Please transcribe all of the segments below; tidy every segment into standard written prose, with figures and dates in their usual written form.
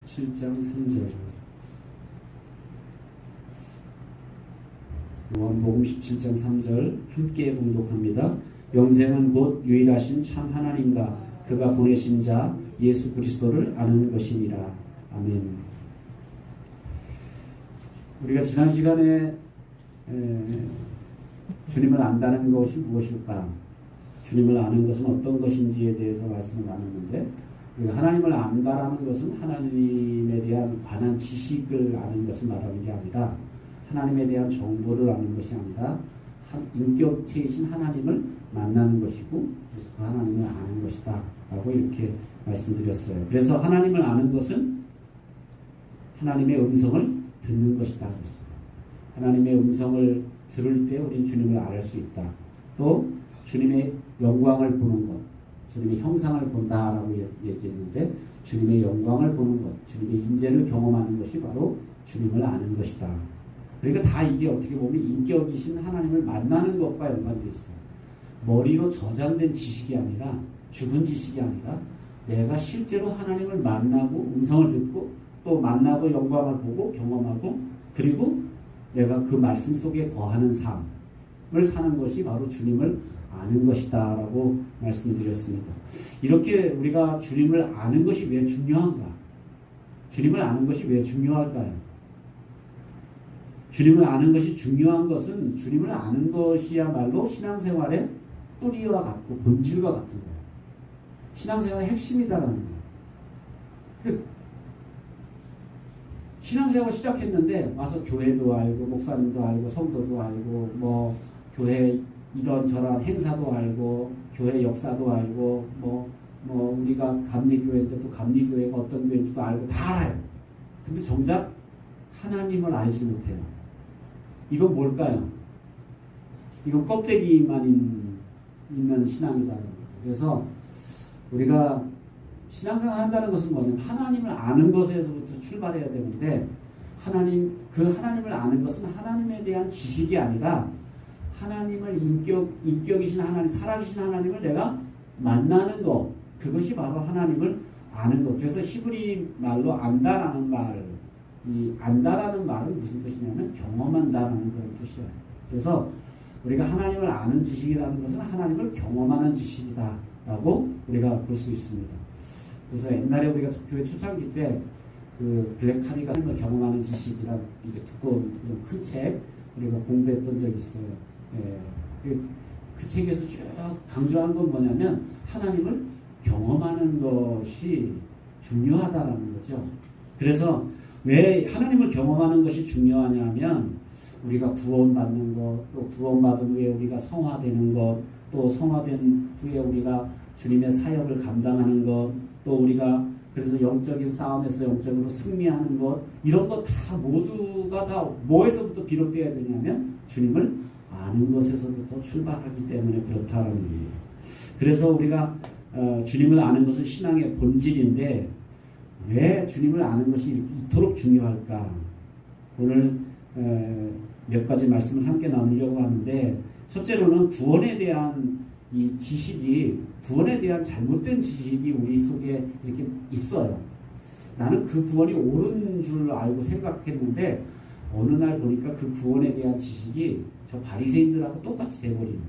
7장 3절. 요한복음 17장 3절 함께 봉독합니다. 영생은 곧 유일하신 참 하나님과 그가 보내신 자 예수 그리스도를 아는 것이니라. 아멘. 우리가 지난 시간에 주님을 안다는 것이 무엇일까? 주님을 아는 것은 어떤 것인지에 대해서 말씀을 나눴는데, 하나님을 안다라는 것은 하나님에 대한 관한 지식을 아는 것을 말하는 게 아니라, 하나님에 대한 정보를 아는 것이 아니라 인격체이신 하나님을 만나는 것이고, 그래서 그 하나님을 아는 것이다 라고 이렇게 말씀드렸어요. 그래서 하나님을 아는 것은 하나님의 음성을 듣는 것이다 그랬어요. 하나님의 음성을 들을 때 우리는 주님을 알 수 있다. 또 주님의 영광을 보는 것, 주님의 형상을 본다라고 얘기했는데, 주님의 영광을 보는 것, 주님의 임재를 경험하는 것이 바로 주님을 아는 것이다. 그러니까 다 이게 어떻게 보면 인격이신 하나님을 만나는 것과 연관되어 있어요. 머리로 저장된 지식이 아니라, 죽은 지식이 아니라, 내가 실제로 하나님을 만나고 음성을 듣고 또 만나고 영광을 보고 경험하고, 그리고 내가 그 말씀 속에 거하는 삶을 사는 것이 바로 주님을 아는 것이다 라고 말씀드렸습니다. 이렇게 우리가 주님을 아는 것이 왜 중요한가? 주님을 아는 것이 왜 중요할까요? 주님을 아는 것이 중요한 것은, 주님을 아는 것이야말로 신앙생활의 뿌리와 같고 본질과 같은 거예요. 신앙생활의 핵심이다라는 거예요. 신앙생활 시작했는데 와서 교회도 알고 목사님도 알고 성도도 알고 뭐 교회 이런저런 행사도 알고 교회 역사도 알고 뭐 우리가 감리교회인데 또 감리교회가 어떤 교회인지도 알고 다 알아요. 근데 정작 하나님을 알지 못해요. 이건 뭘까요? 이건 껍데기만 있는 신앙이라는 거죠. 그래서 우리가 신앙생활 한다는 것은 뭐냐면 하나님을 아는 것에서부터 출발해야 되는데, 그 하나님을 아는 것은 하나님에 대한 지식이 아니라 하나님을 인격이신 하나님, 살아계신 하나님을 내가 만나는 것, 그것이 바로 하나님을 아는 것. 그래서 히브리 말로 안다라는 말, 이 안다라는 말은 무슨 뜻이냐면 경험한다라는 그런 뜻이에요. 그래서 우리가 하나님을 아는 지식이라는 것은 하나님을 경험하는 지식이다라고 우리가 볼 수 있습니다. 그래서 옛날에 우리가 교회 초창기 때 그 블랙카리가 하나님을 경험하는 지식이라는 이게 두꺼운 큰 책 우리가 공부했던 적이 있어요. 그 책에서 쭉 강조하는 건 뭐냐면 하나님을 경험하는 것이 중요하다라는 거죠. 그래서 왜 하나님을 경험하는 것이 중요하냐면, 우리가 구원받는 것, 또 구원받은 후에 우리가 성화되는 것, 또 성화된 후에 우리가 주님의 사역을 감당하는 것, 또 우리가 그래서 영적인 싸움에서 영적으로 승리하는 것, 이런 것 다 모두가 다 뭐에서부터 비롯되어야 되냐면 주님을 아는 것에서부터 출발하기 때문에 그렇다는 얘기예요. 그래서 우리가 주님을 아는 것은 신앙의 본질인데, 왜 주님을 아는 것이 이토록 중요할까? 오늘 몇 가지 말씀을 함께 나누려고 하는데, 첫째로는 구원에 대한 이 지식이, 구원에 대한 잘못된 지식이 우리 속에 이렇게 있어요. 나는 그 구원이 옳은 줄 알고 생각했는데 어느 날 보니까 그 구원에 대한 지식이 저 바리새인들하고 똑같이 돼버린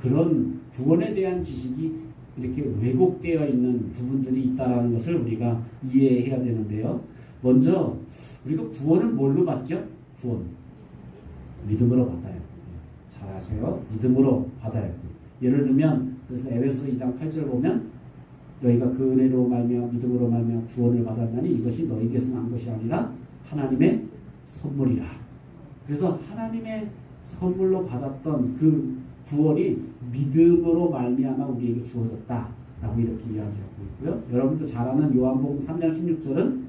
그런 구원에 대한 지식이 이렇게 왜곡되어 있는 부분들이 있다는 것을 우리가 이해해야 되는데요. 먼저 우리가 구원을 뭘로 받죠? 구원 믿음으로 받아요. 잘 아세요? 믿음으로 받아요. 예를 들면 그래서 에베소 2장 8절 보면, 너희가 그 은혜로 말미암아 믿음으로 말미암아 구원을 받았나니 이것이 너희에게서 난 것이 아니라 하나님의 선물이라. 그래서 하나님의 선물로 받았던 그 구원이 믿음으로 말미암아 우리에게 주어졌다라고 이렇게 이야기하고 있고요. 여러분도 잘 아는 요한복음 3장 16절은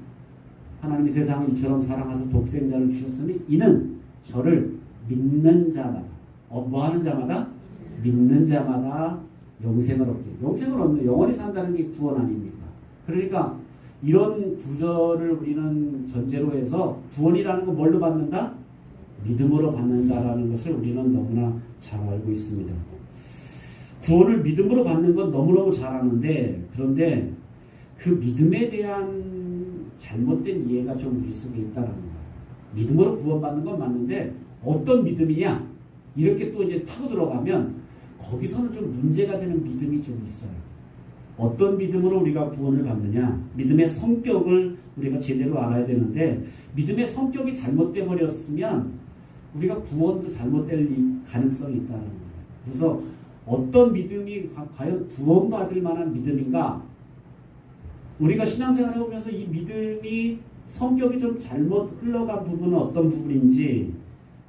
하나님이 세상을 이처럼 사랑하사 독생자를 주셨으니 이는 저를 믿는 자마다, 뭐 하는 자마다? 믿는 자마다 영생을 얻게. 영생을 얻는, 영원히 산다는 게 구원 아닙니까? 그러니까 이런 구절을 우리는 전제로 해서 구원이라는 건 뭘로 받는다? 믿음으로 받는다라는 것을 우리는 너무나 잘 알고 있습니다. 구원을 믿음으로 받는 건 너무너무 잘 아는데, 그런데 그 믿음에 대한 잘못된 이해가 좀 우리 속에 있다는 거예요. 믿음으로 구원받는 건 맞는데 어떤 믿음이냐? 이렇게 또 이제 타고 들어가면 거기서는 좀 문제가 되는 믿음이 좀 있어요. 어떤 믿음으로 우리가 구원을 받느냐? 믿음의 성격을 우리가 제대로 알아야 되는데 믿음의 성격이 잘못돼 버렸으면 우리가 구원도 잘못될 가능성이 있다는 거예요. 그래서 어떤 믿음이 과연 구원받을 만한 믿음인가? 우리가 신앙생활을 해오면서 이 믿음이 성격이 좀 잘못 흘러간 부분은 어떤 부분인지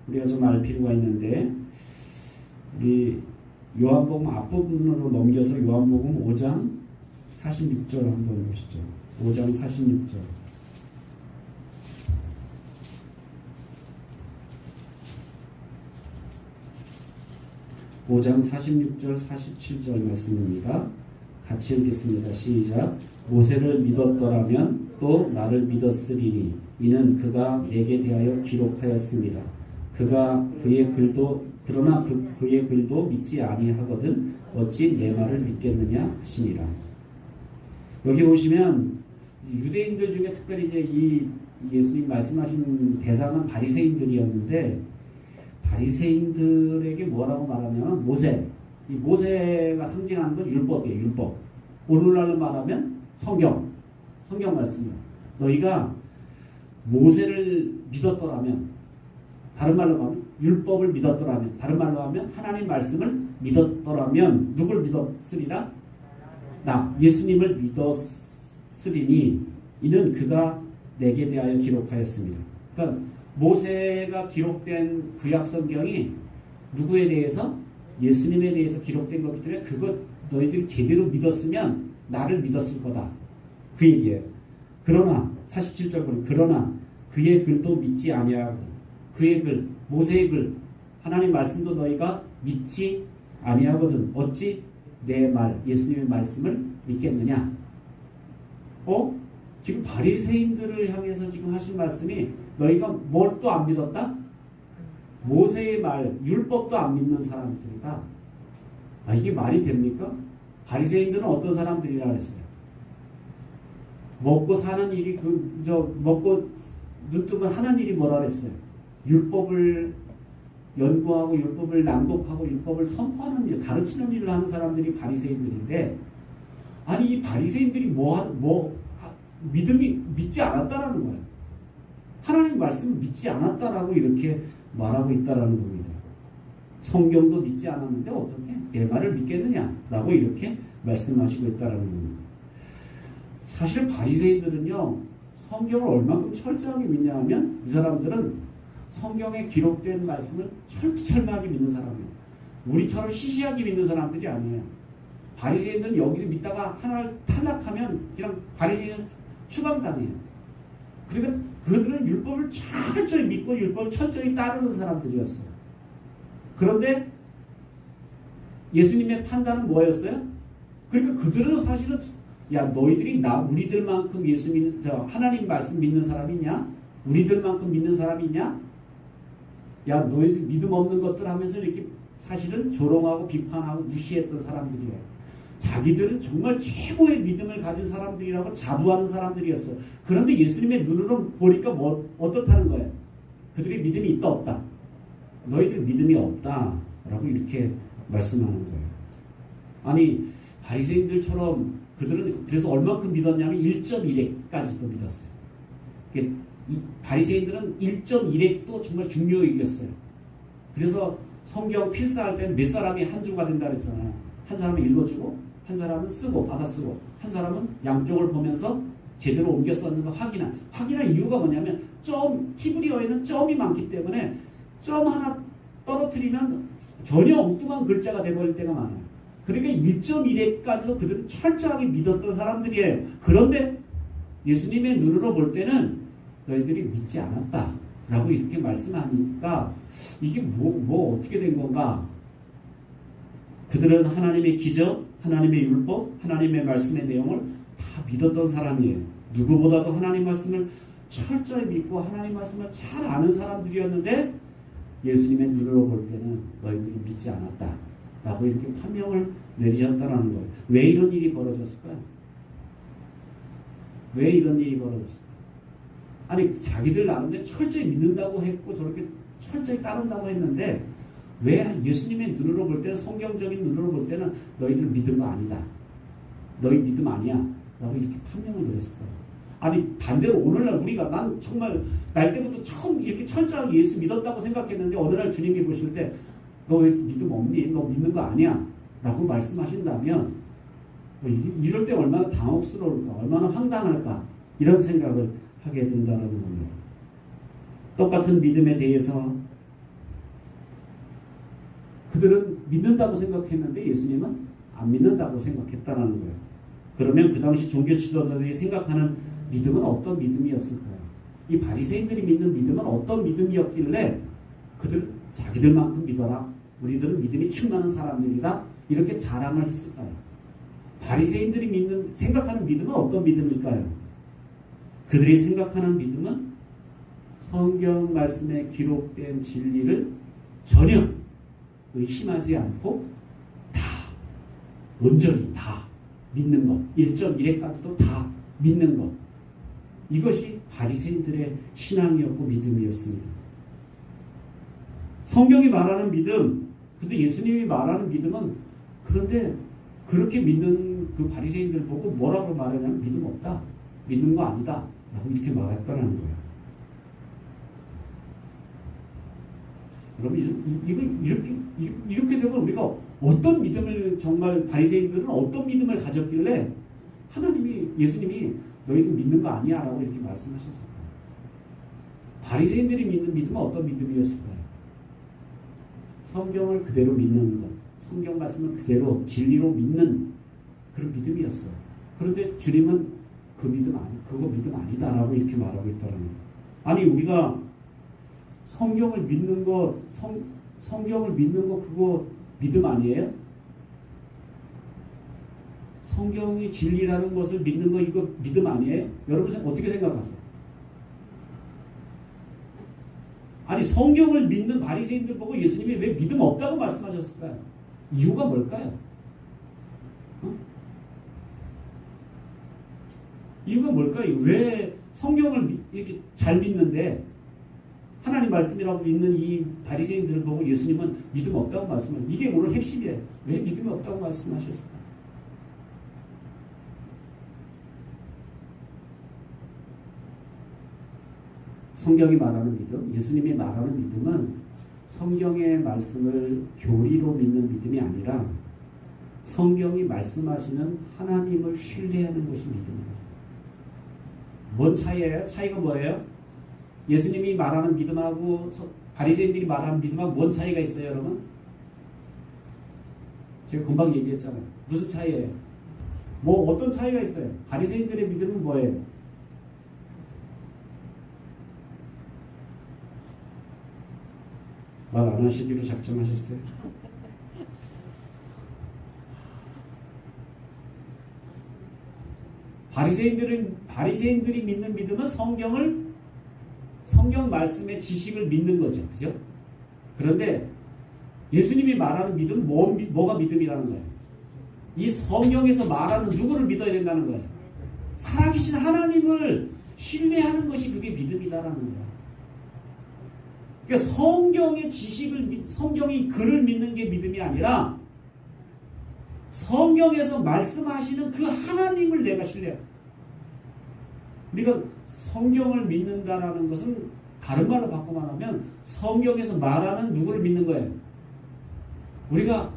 우리가 좀 알 필요가 있는데 우리 요한복음 앞부분으로 넘겨서 요한복음 5장 46절 한번 보시죠. 5장 46절. 5장 46절 47절 말씀입니다. 같이 읽겠습니다. 시작. 모세를 믿었더라면 또 나를 믿었으리니 이는 그가 내게 대하여 기록하였습니다. 그러나 그의 글도 믿지 아니하거든 어찌 내 말을 믿겠느냐 하시니라. 여기 보시면 유대인들 중에 특별히 이제 이 예수님 말씀하신 대상은 바리새인들이었는데 바리새인들에게 뭐라고 말하냐면 이 모세가 상징하는 건 율법이에요. 율법. 오늘날로 말하면 성경 말씀이에요. 너희가 모세를 믿었더라면, 다른 말로 하면 율법을 믿었더라면, 다른 말로 하면 하나님 말씀을 믿었더라면 누굴 믿었으리라? 나 예수님을 믿었으리니 이는 그가 내게 대하여 기록하였습니다. 그러니까 모세가 기록된 구약 성경이 누구에 대해서? 예수님에 대해서 기록된 거기 때문에 그것 너희들이 제대로 믿었으면 나를 믿었을 거다. 그 얘기예요. 그러나 47절 보면 그러나 그의 글도 믿지 아니하거든. 그의 글, 모세의 글, 하나님 말씀도 너희가 믿지 아니하거든. 어찌 내 말, 예수님의 말씀을 믿겠느냐? 지금 바리새인들을 향해서 지금 하신 말씀이 너희가 뭘 또 안 믿었다? 모세의 말, 율법도 안 믿는 사람들이다. 이게 말이 됩니까? 바리새인들은 어떤 사람들이라 그랬어요? 먹고 사는 일이 먹고 눈 뜨면 하는 일이 뭐라 그랬어요? 율법을 연구하고 율법을 낭독하고 율법을 선포하는 일, 가르치는 일을 하는 사람들이 바리새인들인데 아니 이 바리새인들이 믿지 않았다라는 거예요. 하나님 말씀을 믿지 않았다라고 이렇게 말하고 있다라는 겁니다. 성경도 믿지 않았는데 어떻게 내 말을 믿겠느냐라고 이렇게 말씀하시고 있다라는 겁니다. 사실 바리새인들은요 성경을 얼마큼 철저하게 믿냐 하면 이 사람들은 성경에 기록된 말씀을 철두철미하게 믿는 사람이에요. 우리처럼 시시하게 믿는 사람들이 아니에요. 바리새인들은 여기서 믿다가 하나를 탈락하면 그냥 바리새인은 추방당해요. 그러니까 그들은 율법을 철저히 믿고 율법을 철저히 따르는 사람들이었어요. 그런데 예수님의 판단은 뭐였어요? 그러니까 그들은 사실은 너희들이 우리들만큼 하나님 말씀 믿는 사람이 있냐? 우리들만큼 믿는 사람이 있냐? 너희들 믿음 없는 것들 하면서 이렇게 사실은 조롱하고 비판하고 무시했던 사람들이에요. 자기들은 정말 최고의 믿음을 가진 사람들이라고 자부하는 사람들이었어요. 그런데 예수님의 눈으로 보니까 어떻다는 거예요? 그들이 믿음이 있다 없다? 너희들 믿음이 없다라고 이렇게 말씀하는 거예요. 아니 바리새인들처럼 그들은 그래서 얼마큼 믿었냐면 1.1핵까지도 믿었어요. 바리새인들은 1.1핵도 정말 중요했어요. 그래서 성경 필사할 때는 몇 사람이 한 조가 된다 그랬잖아요. 한 사람은 읽어주고 한 사람은 쓰고 받아쓰고 한 사람은 양쪽을 보면서 제대로 옮겨 썼는가 확인한 이유가 뭐냐면 히브리어에는 점이 많기 때문에 점 하나 떨어뜨리면 전혀 엉뚱한 글자가 돼버릴 때가 많아요. 그러니까 1.1회까지도 그들은 철저하게 믿었던 사람들이에요. 그런데 예수님의 눈으로 볼 때는 너희들이 믿지 않았다 라고 이렇게 말씀하니까 이게 어떻게 된 건가? 그들은 하나님의 기적, 하나님의 율법, 하나님의 말씀의 내용을 다 믿었던 사람이에요. 누구보다도 하나님 말씀을 철저히 믿고 하나님 말씀을 잘 아는 사람들이었는데 예수님의 눈으로 볼 때는 너희들이 믿지 않았다 라고 이렇게 판명을 내리셨다는 거예요. 왜 이런 일이 벌어졌을까요? 왜 이런 일이 벌어졌을까요? 아니 자기들 나름대로 철저히 믿는다고 했고 저렇게 철저히 따른다고 했는데 왜 예수님의 눈으로 볼 때는 성경적인 눈으로 볼 때는 너희들 믿은 거 아니다. 너희 믿음 아니야. 라고 이렇게 판명을 내렸을까요? 아니 반대로 오늘날 우리가 난 정말 날 때부터 처음 이렇게 철저하게 예수 믿었다고 생각했는데 어느 날 주님이 보실 때 너 왜 믿음 없니? 너 믿는 거 아니야? 라고 말씀하신다면 이럴 때 얼마나 당혹스러울까? 얼마나 황당할까? 이런 생각을 하게 된다는 겁니다. 똑같은 믿음에 대해서 그들은 믿는다고 생각했는데 예수님은 안 믿는다고 생각했다는 거예요. 그러면 그 당시 종교 지도자들이 생각하는 믿음은 어떤 믿음이었을까요? 이 바리새인들이 믿는 믿음은 어떤 믿음이었길래 그들 자기들만큼 믿어라. 우리들은 믿음이 충만한 사람들이다. 이렇게 자랑을 했을까요? 바리새인들이 생각하는 믿음은 어떤 믿음일까요? 그들이 생각하는 믿음은 성경 말씀에 기록된 진리를 전혀 의심하지 않고 다 온전히 다 믿는 것, 1.1회까지도 다 믿는 것. 이것이 바리새인들의 신앙이었고 믿음이었습니다. 성경이 말하는 믿음, 근데 예수님이 말하는 믿음은 그런데 그렇게 믿는 그 바리새인들 보고 뭐라고 말하냐면 믿음 없다, 믿는 거 아니다 라고 이렇게 말했다는 거예요. 여러분 이렇게 되면 우리가 어떤 믿음을 정말 바리새인들은 어떤 믿음을 가졌길래 예수님이 너희들 믿는 거 아니야 라고 이렇게 말씀하셨을까요? 바리새인들이 믿는 믿음은 어떤 믿음이었을까요? 성경을 그대로 믿는 것, 성경 말씀을 그대로 진리로 믿는 그런 믿음이었어요. 그런데 주님은 그거 믿음 아니다라고 이렇게 말하고 있다는 거예요. 아니 우리가 성경을 믿는 거 그거 믿음 아니에요? 성경이 진리라는 것을 믿는 거 이거 믿음 아니에요? 여러분 어떻게 생각하세요? 아니 성경을 믿는 바리새인들 보고 예수님이 왜 믿음 없다고 말씀하셨을까요? 이유가 뭘까요? 이유가 뭘까요? 왜 성경을 이렇게 잘 믿는데 하나님 말씀이라고 믿는 이 바리새인들을 보고 예수님은 믿음 없다고 말씀하셨어요. 이게 오늘 핵심이에요. 왜 믿음이 없다고 말씀하셨을까요? 성경이 말하는 믿음, 예수님이 말하는 믿음은 성경의 말씀을 교리로 믿는 믿음이 아니라 성경이 말씀하시는 하나님을 신뢰하는 것이 믿음이다. 뭔 차이예요? 차이가 뭐예요? 예수님이 말하는 믿음하고 바리새인들이 말하는 믿음하고 뭔 차이가 있어요, 여러분? 제가 금방 얘기했잖아요. 무슨 차이예요? 뭐 어떤 차이가 있어요? 바리새인들의 믿음은 뭐예요? 말 안 하시기로 작정하셨어요? 바리새인들이 믿는 믿음은 성경 말씀의 지식을 믿는 거죠. 그죠? 그런데 예수님이 말하는 믿음은 뭐가 믿음이라는 거예요? 이 성경에서 말하는 누구를 믿어야 된다는 거예요? 살아계신 하나님을 신뢰하는 것이 그게 믿음이다라는 거예요. 그러니까 성경의 성경의 글을 믿는 게 믿음이 아니라 성경에서 말씀하시는 그 하나님을 내가 신뢰해요. 우리가 성경을 믿는다라는 것은 다른 말로 바꿔 말하면 성경에서 말하는 누구를 믿는 거예요? 우리가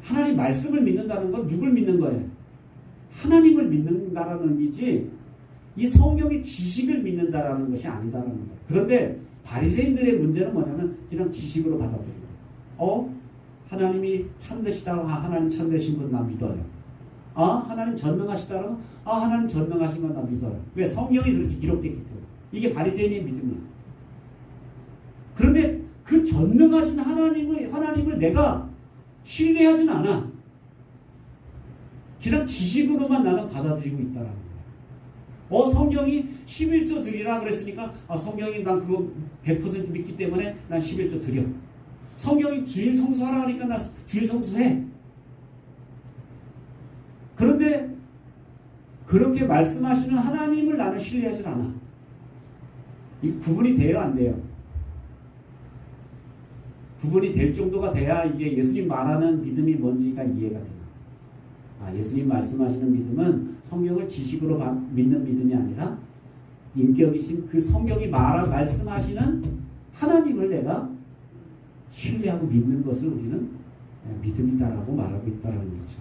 하나님 말씀을 믿는다는 건 누굴 믿는 거예요? 하나님을 믿는다라는 의미지 이 성경의 지식을 믿는다라는 것이 아니다라는 거예요. 그런데 바리새인들의 문제는 뭐냐면 그냥 지식으로 받아들이는 거예요. 하나님이 참되시다. 하나님 참되신 건 나 믿어요. 하나님 전능하시다. 그러면 하나님 전능하신 건 나 믿어요. 왜? 성경이 그렇게 기록되기 때문에. 이게 바리새인의 믿음이에요. 그런데 그 전능하신 하나님을 내가 신뢰하진 않아. 그냥 지식으로만 나는 받아들이고 있다라는 거예요. 성경이 11조 드리라 그랬으니까 성경이 난 그거 100% 믿기 때문에 난 11조 드려. 성경이 주일 성수하라 하니까 나 주일 성수해. 그런데 그렇게 말씀하시는 하나님을 나는 신뢰하지 않아. 이 구분이 돼요, 안 돼요? 구분이 될 정도가 돼야 이게 예수님 말하는 믿음이 뭔지가 이해가 돼요. 아, 예수님 말씀하시는 믿음은 성경을 지식으로 믿는 믿음이 아니라 인격이신 그 성경이 말씀하시는 하나님을 내가 신뢰하고 믿는 것을 우리는 믿음이다라고 말하고 있다라는 거죠.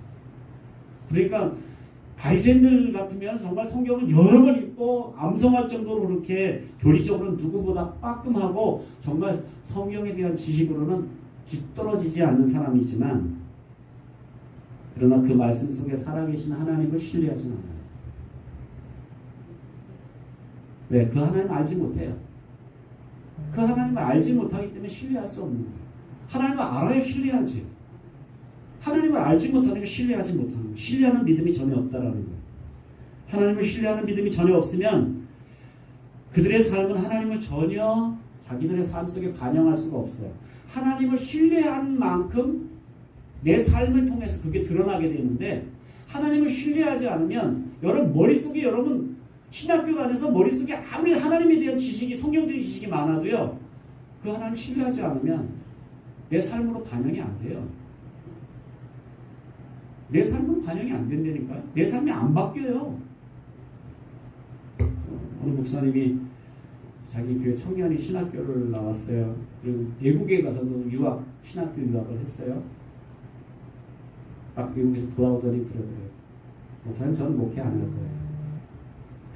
그러니까 바리새인들 같으면 정말 성경을 여러 번 읽고 암송할 정도로 그렇게 교리적으로는 누구보다 빠끔하고 정말 성경에 대한 지식으로는 뒤떨어지지 않는 사람이지만 그러나 그 말씀 속에 살아계신 하나님을 신뢰하지 않아요. 왜? 그 하나님을 알지 못해요. 그 하나님을 알지 못하기 때문에 신뢰할 수 없는 거예요. 하나님을 알아야 신뢰하지. 하나님을 알지 못하니까 신뢰하지 못하는 거예요. 신뢰하는 믿음이 전혀 없다라는 거예요. 하나님을 신뢰하는 믿음이 전혀 없으면 그들의 삶은 하나님을 전혀 자기들의 삶 속에 반영할 수가 없어요. 하나님을 신뢰하는 만큼 내 삶을 통해서 그게 드러나게 되는데 하나님을 신뢰하지 않으면 여러분 머릿속에 여러분 신학교 다녀서 머릿속에 아무리 하나님에 대한 지식이 성경적인 지식이 많아도요 그 하나님 신뢰하지 않으면 내 삶으로 반영이 안 돼요. 내 삶은 반영이 안 된다니까요. 내 삶이 안 바뀌어요. 어느 목사님이 자기 교회 청년이 신학교를 나왔어요. 그리고 외국에 가서도 신학교 유학을 했어요. 딱 외국에서 돌아오더니 그러더래요. 목사님 저는 목회 안 할 거예요.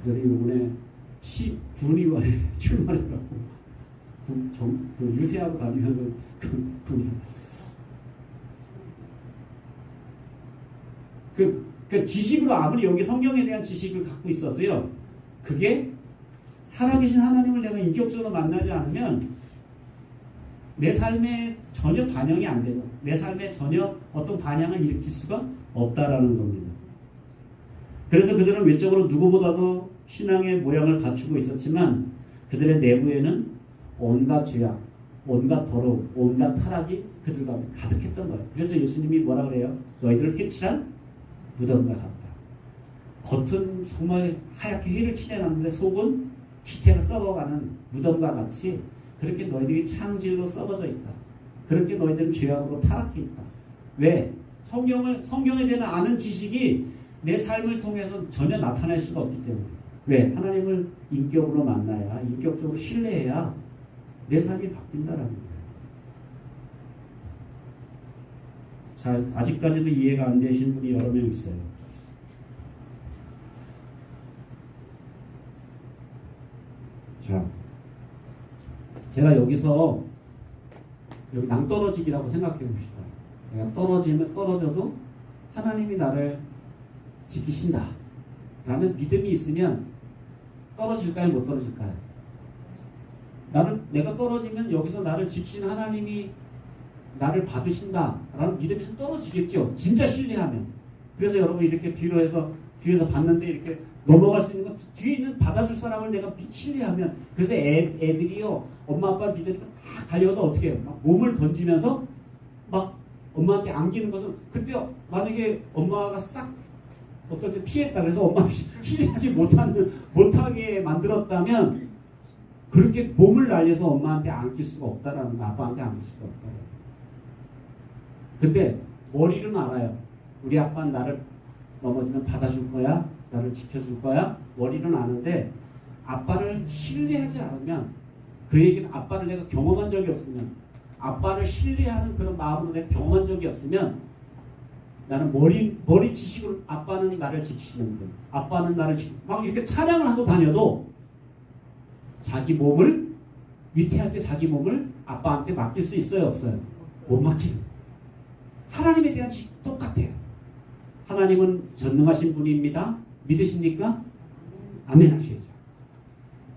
그래서 이번에 군의원에 출마해갖고 그 유세하고 다니면서 그 지식으로 아무리 여기 성경에 대한 지식을 갖고 있어도요 그게 살아계신 하나님을 내가 인격적으로 만나지 않으면 내 삶에 전혀 반영이 안 되고 내 삶에 전혀 어떤 반향을 일으킬 수가 없다라는 겁니다. 그래서 그들은 외적으로 누구보다도 신앙의 모양을 갖추고 있었지만 그들의 내부에는 온갖 죄악, 온갖 더러움, 온갖 타락이 그들 가운데 가득했던 거예요. 그래서 예수님이 뭐라 그래요? 너희들을 해칠한 무덤과 같다. 겉은 정말 하얗게 해를 칠해놨는데 속은 시체가 썩어가는 무덤과 같이 그렇게 너희들이 창질로 썩어져 있다. 그렇게 너희들은 죄악으로 타락해 있다. 왜? 성경에 대한 아는 지식이 내 삶을 통해서 전혀 나타날 수가 없기 때문에. 왜? 하나님을 인격으로 만나야, 인격적으로 신뢰해야 내 삶이 바뀐다라는 거예요. 자, 아직까지도 이해가 안 되신 분이 여러 명 있어요. 자, 제가 여기서 여기 낭떠러지기라고 생각해 봅시다. 내가 떨어져도 하나님이 나를 지키신다 라는 믿음이 있으면 떨어질까요? 못 떨어질까요? 내가 떨어지면 여기서 나를 지키신 하나님이 나를 받으신다 라는 믿음이 좀 떨어지겠죠. 진짜 신뢰하면. 그래서 여러분 이렇게 뒤에서 봤는데 이렇게 넘어갈 수 있는 건 뒤에 있는 받아줄 사람을 내가 신뢰하면. 그래서 애들이요 엄마 아빠를 믿으니까 막 달려도 어떻게 해요? 막 몸을 던지면서 막 엄마한테 안기는 것은 그때 만약에 엄마가 싹 어떤 때 피했다 그래서 엄마 신뢰하지 못하게 만들었다면 그렇게 몸을 날려서 엄마한테 안길 수가 없다라는 거, 아빠한테 안길 수가 없다라는 거. 근데 머리는 알아요. 우리 아빠는 나를 넘어지면 받아줄 거야, 나를 지켜줄 거야. 머리는 아는데 아빠를 신뢰하지 않으면 그 얘기는 아빠를 내가 경험한 적이 없으면 아빠를 신뢰하는 그런 마음으로 내가 경험한 적이 없으면 나는 머리 지식으로 아빠는 나를 지키시는 분, 아빠는 나를 막 이렇게 찬양을 하고 다녀도 자기 몸을 위태할 때 자기 몸을 아빠한테 맡길 수 있어요, 없어요? 못 맡기는. 하나님에 대한 지식 똑같아요. 하나님은 전능하신 분입니다. 믿으십니까? 아멘 하셔야죠.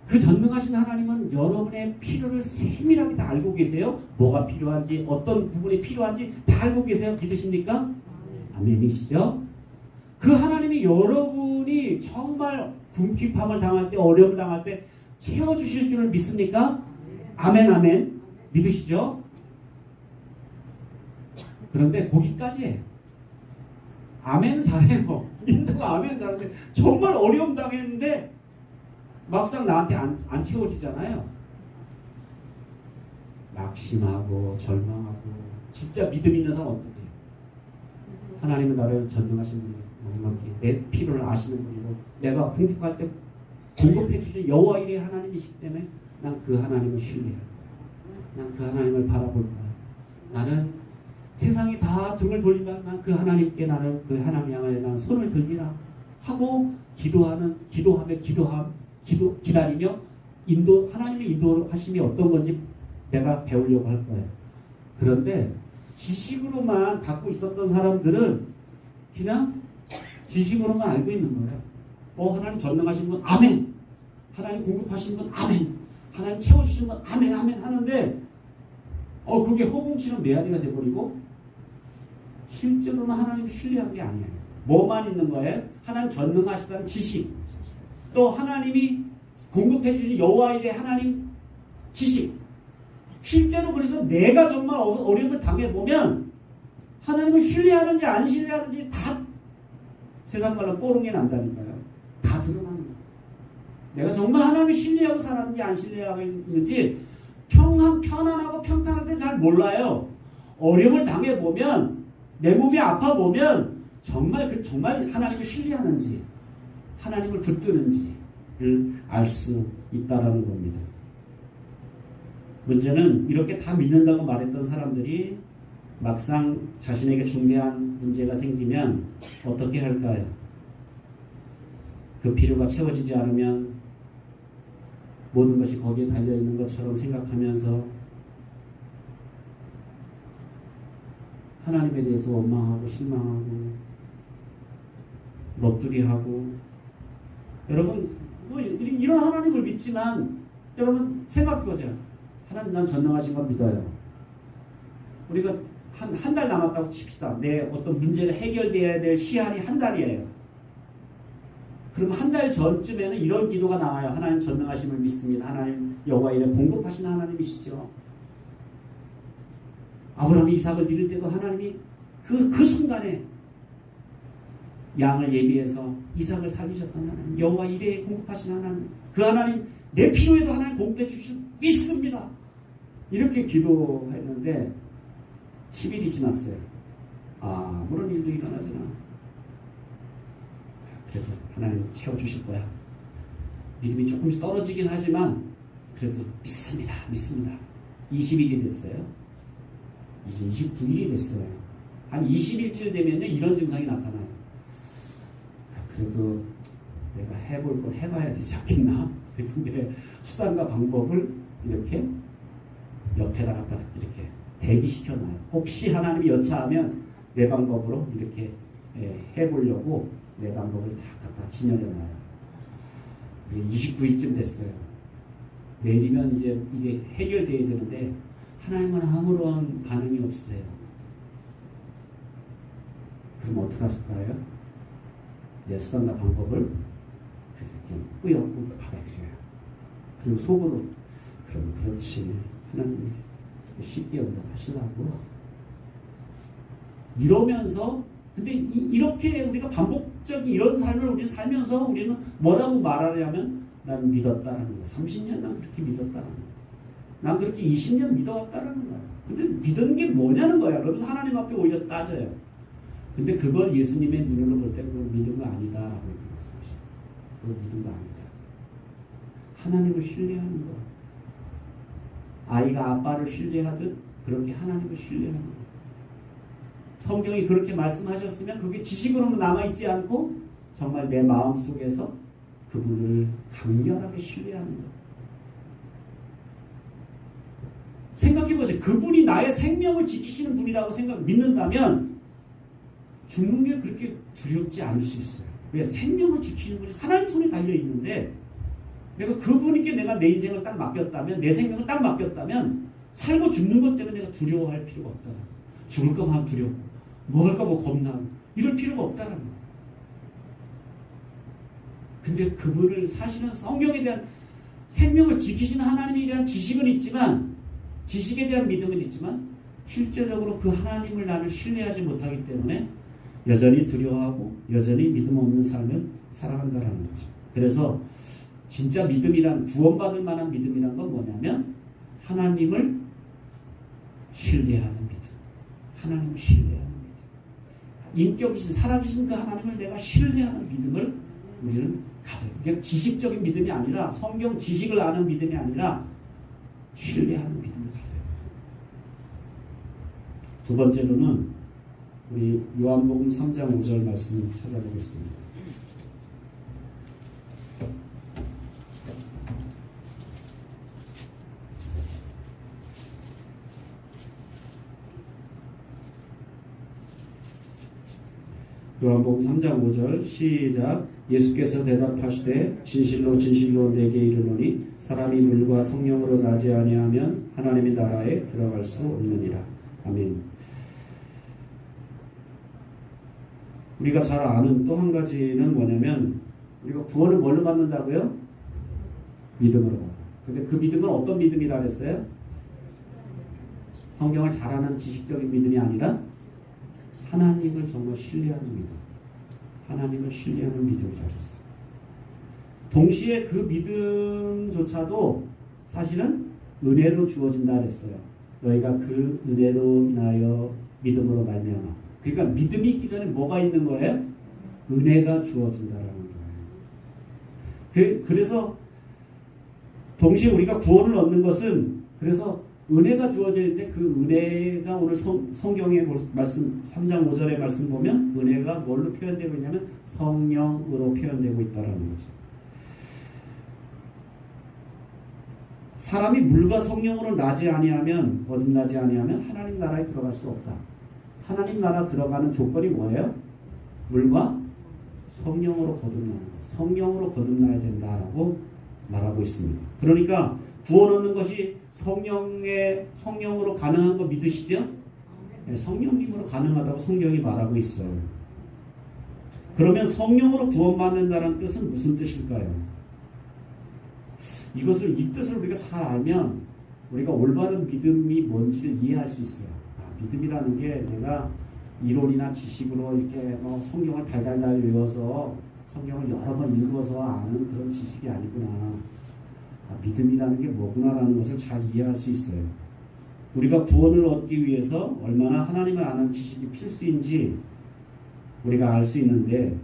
그 전능하신 하나님은 여러분의 필요를 세밀하게 다 알고 계세요. 뭐가 필요한지, 어떤 부분이 필요한지 다 알고 계세요. 믿으십니까? 아멘이시죠? 그 하나님이 여러분이 정말 궁핍함을 당할 때, 어려움을 당할 때 채워주실 줄을 믿습니까? 아멘, 아멘. 믿으시죠? 그런데 거기까지 해요. 아멘은 잘해요. 인도가 아멘은 잘하는데 정말 어려움 당했는데 막상 나한테 안 채워지잖아요. 낙심하고 절망하고. 진짜 믿음 있는 사람 어떻게 해요? 하나님은 나를 전능하신 분이고 내 필요를 아시는 분이고 내가 공격할 때 공급해 주신 여호와 이레 하나님이시기 때문에 난 그 하나님을 신뢰해. 난 그 하나님을 바라볼 거야. 나는 세상이 다 등을 돌리면 난 그 하나님께 나는 그 하나님 향하여 난 손을 들리라 하고 기다리며 하나님의 인도하심이 어떤 건지 내가 배우려고 할 거예요. 그런데 지식으로만 갖고 있었던 사람들은 그냥 지식으로만 알고 있는 거예요. 하나님 전능하신 분 아멘. 하나님 공급하신 분 아멘. 하나님 채워주신 분 아멘 아멘 하는데 그게 허공치는 메아리가 돼버리고 실제로는 하나님 신뢰한 게 아니에요. 뭐만 있는 거예요? 하나님 전능하시다는 지식, 또 하나님이 공급해 주신 여호와 이레 하나님 지식. 실제로 그래서 내가 정말 어려움을 당해보면 하나님을 신뢰하는지 안 신뢰하는지 다 세상 말로 뽀롱이 난다니까요. 다 드러나는 거예요. 내가 정말 하나님을 신뢰하고 살았는지 안 신뢰하고 있는지 편안하고 평탄할 때 잘 몰라요. 어려움을 당해보면 내 몸이 아파보면 정말 하나님을 신뢰하는지 하나님을 붙드는지를 알 수 있다라는 겁니다. 문제는 이렇게 다 믿는다고 말했던 사람들이 막상 자신에게 중대한 문제가 생기면 어떻게 할까요? 그 필요가 채워지지 않으면 모든 것이 거기에 달려있는 것처럼 생각하면서 하나님에 대해서 원망하고 실망하고 넋두리하고. 여러분 이런 하나님을 믿지만 여러분 생각해보세요. 하나님 난 전능하신 걸 믿어요. 우리가 한 달 남았다고 칩시다. 내 어떤 문제가 해결되어야 될 시한이 한 달이에요. 그럼 한 달 전쯤에는 이런 기도가 나와요. 하나님 전능하심을 믿습니다. 하나님 여호와 이레 공급하시는 하나님이시죠. 아브라함이 이삭을 드릴 때도 하나님이 그 순간에 양을 예비해서 이삭을 살리셨던 하나님, 여호와 이레 공급하시는 하나님, 그 하나님 내 필요에도 하나님 공급해 주실 믿습니다. 이렇게 기도했는데 10일이 지났어요. 아무런 일도 일어나지 않아. 그래도 하나님 채워주실 거야. 믿음이 조금씩 떨어지긴 하지만 그래도 믿습니다. 20일이 됐어요. 이제 29일이 됐어요. 한 20일쯤 되면요 이런 증상이 나타나요. 그래도 내가 해볼 걸 해봐야 되지 않겠나? 근데 수단과 방법을 이렇게 옆에다 갖다 이렇게 대기시켜놔요. 혹시 하나님이 여차하면 내 방법으로 이렇게 해보려고 내 방법을 다 갖다 진열해놔요. 29일쯤 됐어요. 내일이면 이제 이게 해결돼야 되는데 하나님은 아무런 반응이 없어요. 그럼 어떻게 하실까요? 내 수단과 방법을 그냥 꾸역꾸역 받아들여요. 그리고 속으로 그럼 그렇지 하나님이 쉽게 응답하시려고 이러면서. 근데 이렇게 우리가 반복적인 이런 삶을 우리는 살면서 우리는 뭐라고 말하냐면 난 믿었다라는 거야. 30년 난 그렇게 믿었다라는 거야. 난 그렇게 20년 믿어왔다라는 거야. 근데 믿은 게 뭐냐는 거야. 그러면서 하나님 앞에 오히려 따져요. 근데 그걸 예수님의 눈으로 볼 때 그건 믿은 거 아니다라고 이렇게 말씀하시죠. 그건 믿은 거 아니다. 하나님을 신뢰하는 거. 아이가 아빠를 신뢰하듯 그렇게 하나님을 신뢰하는 거. 성경이 그렇게 말씀하셨으면 그게 지식으로만 남아있지 않고 정말 내 마음속에서 그분을 강렬하게 신뢰하는 것. 생각해보세요. 그분이 나의 생명을 지키시는 분이라고 믿는다면 죽는 게 그렇게 두렵지 않을 수 있어요. 왜? 생명을 지키는 분이 하나님 손에 달려있는데 내가 그분께 내가 내 인생을 딱 맡겼다면, 내 생명을 딱 맡겼다면 살고 죽는 것 때문에 내가 두려워할 필요가 없다. 죽을까 봐 두려워. 뭐 할까 봐 겁나. 이럴 필요가 없다는 거예요. 근데 그분을 사실은 성경에 대한 생명을 지키시는 하나님에 대한 지식은 있지만, 지식에 대한 믿음은 있지만 실제적으로 그 하나님을 나는 신뢰하지 못하기 때문에 여전히 두려워하고 여전히 믿음 없는 삶을 살아간다는 거죠. 그래서 진짜 믿음이란 구원받을 만한 믿음이란 건 뭐냐면 하나님을 신뢰하는 믿음. 하나님을 신뢰하는 믿음. 인격이신 살아계신 그 하나님을 내가 신뢰하는 믿음을 우리는 가져요. 그냥 지식적인 믿음이 아니라 성경 지식을 아는 믿음이 아니라 신뢰하는 믿음을 가져요. 두 번째로는 우리 요한복음 3장 5절 말씀 찾아보겠습니다. 요한복음 3장 5절 시작. 예수께서 대답하시되 진실로 진실로 내게 이르노니 사람이 물과 성령으로 나지 아니하면 하나님의 나라에 들어갈 수 없느니라. 아멘. 우리가 잘 아는 또 한 가지는 뭐냐면 우리가 구원을 뭘로 받는다고요? 믿음으로 받아. 근데 그 믿음은 어떤 믿음이라 그랬어요? 성경을 잘 아는 지식적인 믿음이 아니라 하나님을 정말 신뢰하는 믿음. 하나님을 신뢰하는 믿음이라 그랬어요. 동시에 그 믿음조차도 사실은 은혜로 주어진다 그랬어요. 너희가 그 은혜로 인하여 믿음으로 말미암아. 그러니까 믿음이 있기 전에 뭐가 있는 거예요? 은혜가 주어진다라는 거예요. 그래서 동시에 우리가 구원을 얻는 것은 그래서 은혜가 주어지는데 그 은혜가 오늘 성경의 말씀 3장 5절의 말씀 보면 은혜가 뭘로 표현되고 있냐면 성령으로 표현되고 있다라는 거죠. 사람이 물과 성령으로 나지 아니하면 거듭나지 아니하면 하나님 나라에 들어갈 수 없다. 하나님 나라 들어가는 조건이 뭐예요? 물과 성령으로 거듭나는 것. 성령으로 거듭나야 된다라고 말하고 있습니다. 그러니까 구원 얻는 것이 성령으로 가능한 거 믿으시죠? 네, 성령님으로 가능하다고 성경이 말하고 있어요. 그러면 성령으로 구원받는다는 뜻은 무슨 뜻일까요? 이 뜻을 우리가 잘 알면 우리가 올바른 믿음이 뭔지를 이해할 수 있어요. 믿음이라는 게 내가 이론이나 지식으로 이렇게 성경을 달달달 외워서 성경을 여러 번 읽어서 아는 그런 지식이 아니구나. 믿음이라는 게 뭐구나라는 것을 잘 이해할 수 있어요. 우리가 구원을 얻기 위해서 얼마나 하나님을 아는 지식이 필수인지 우리가 알 수 있는데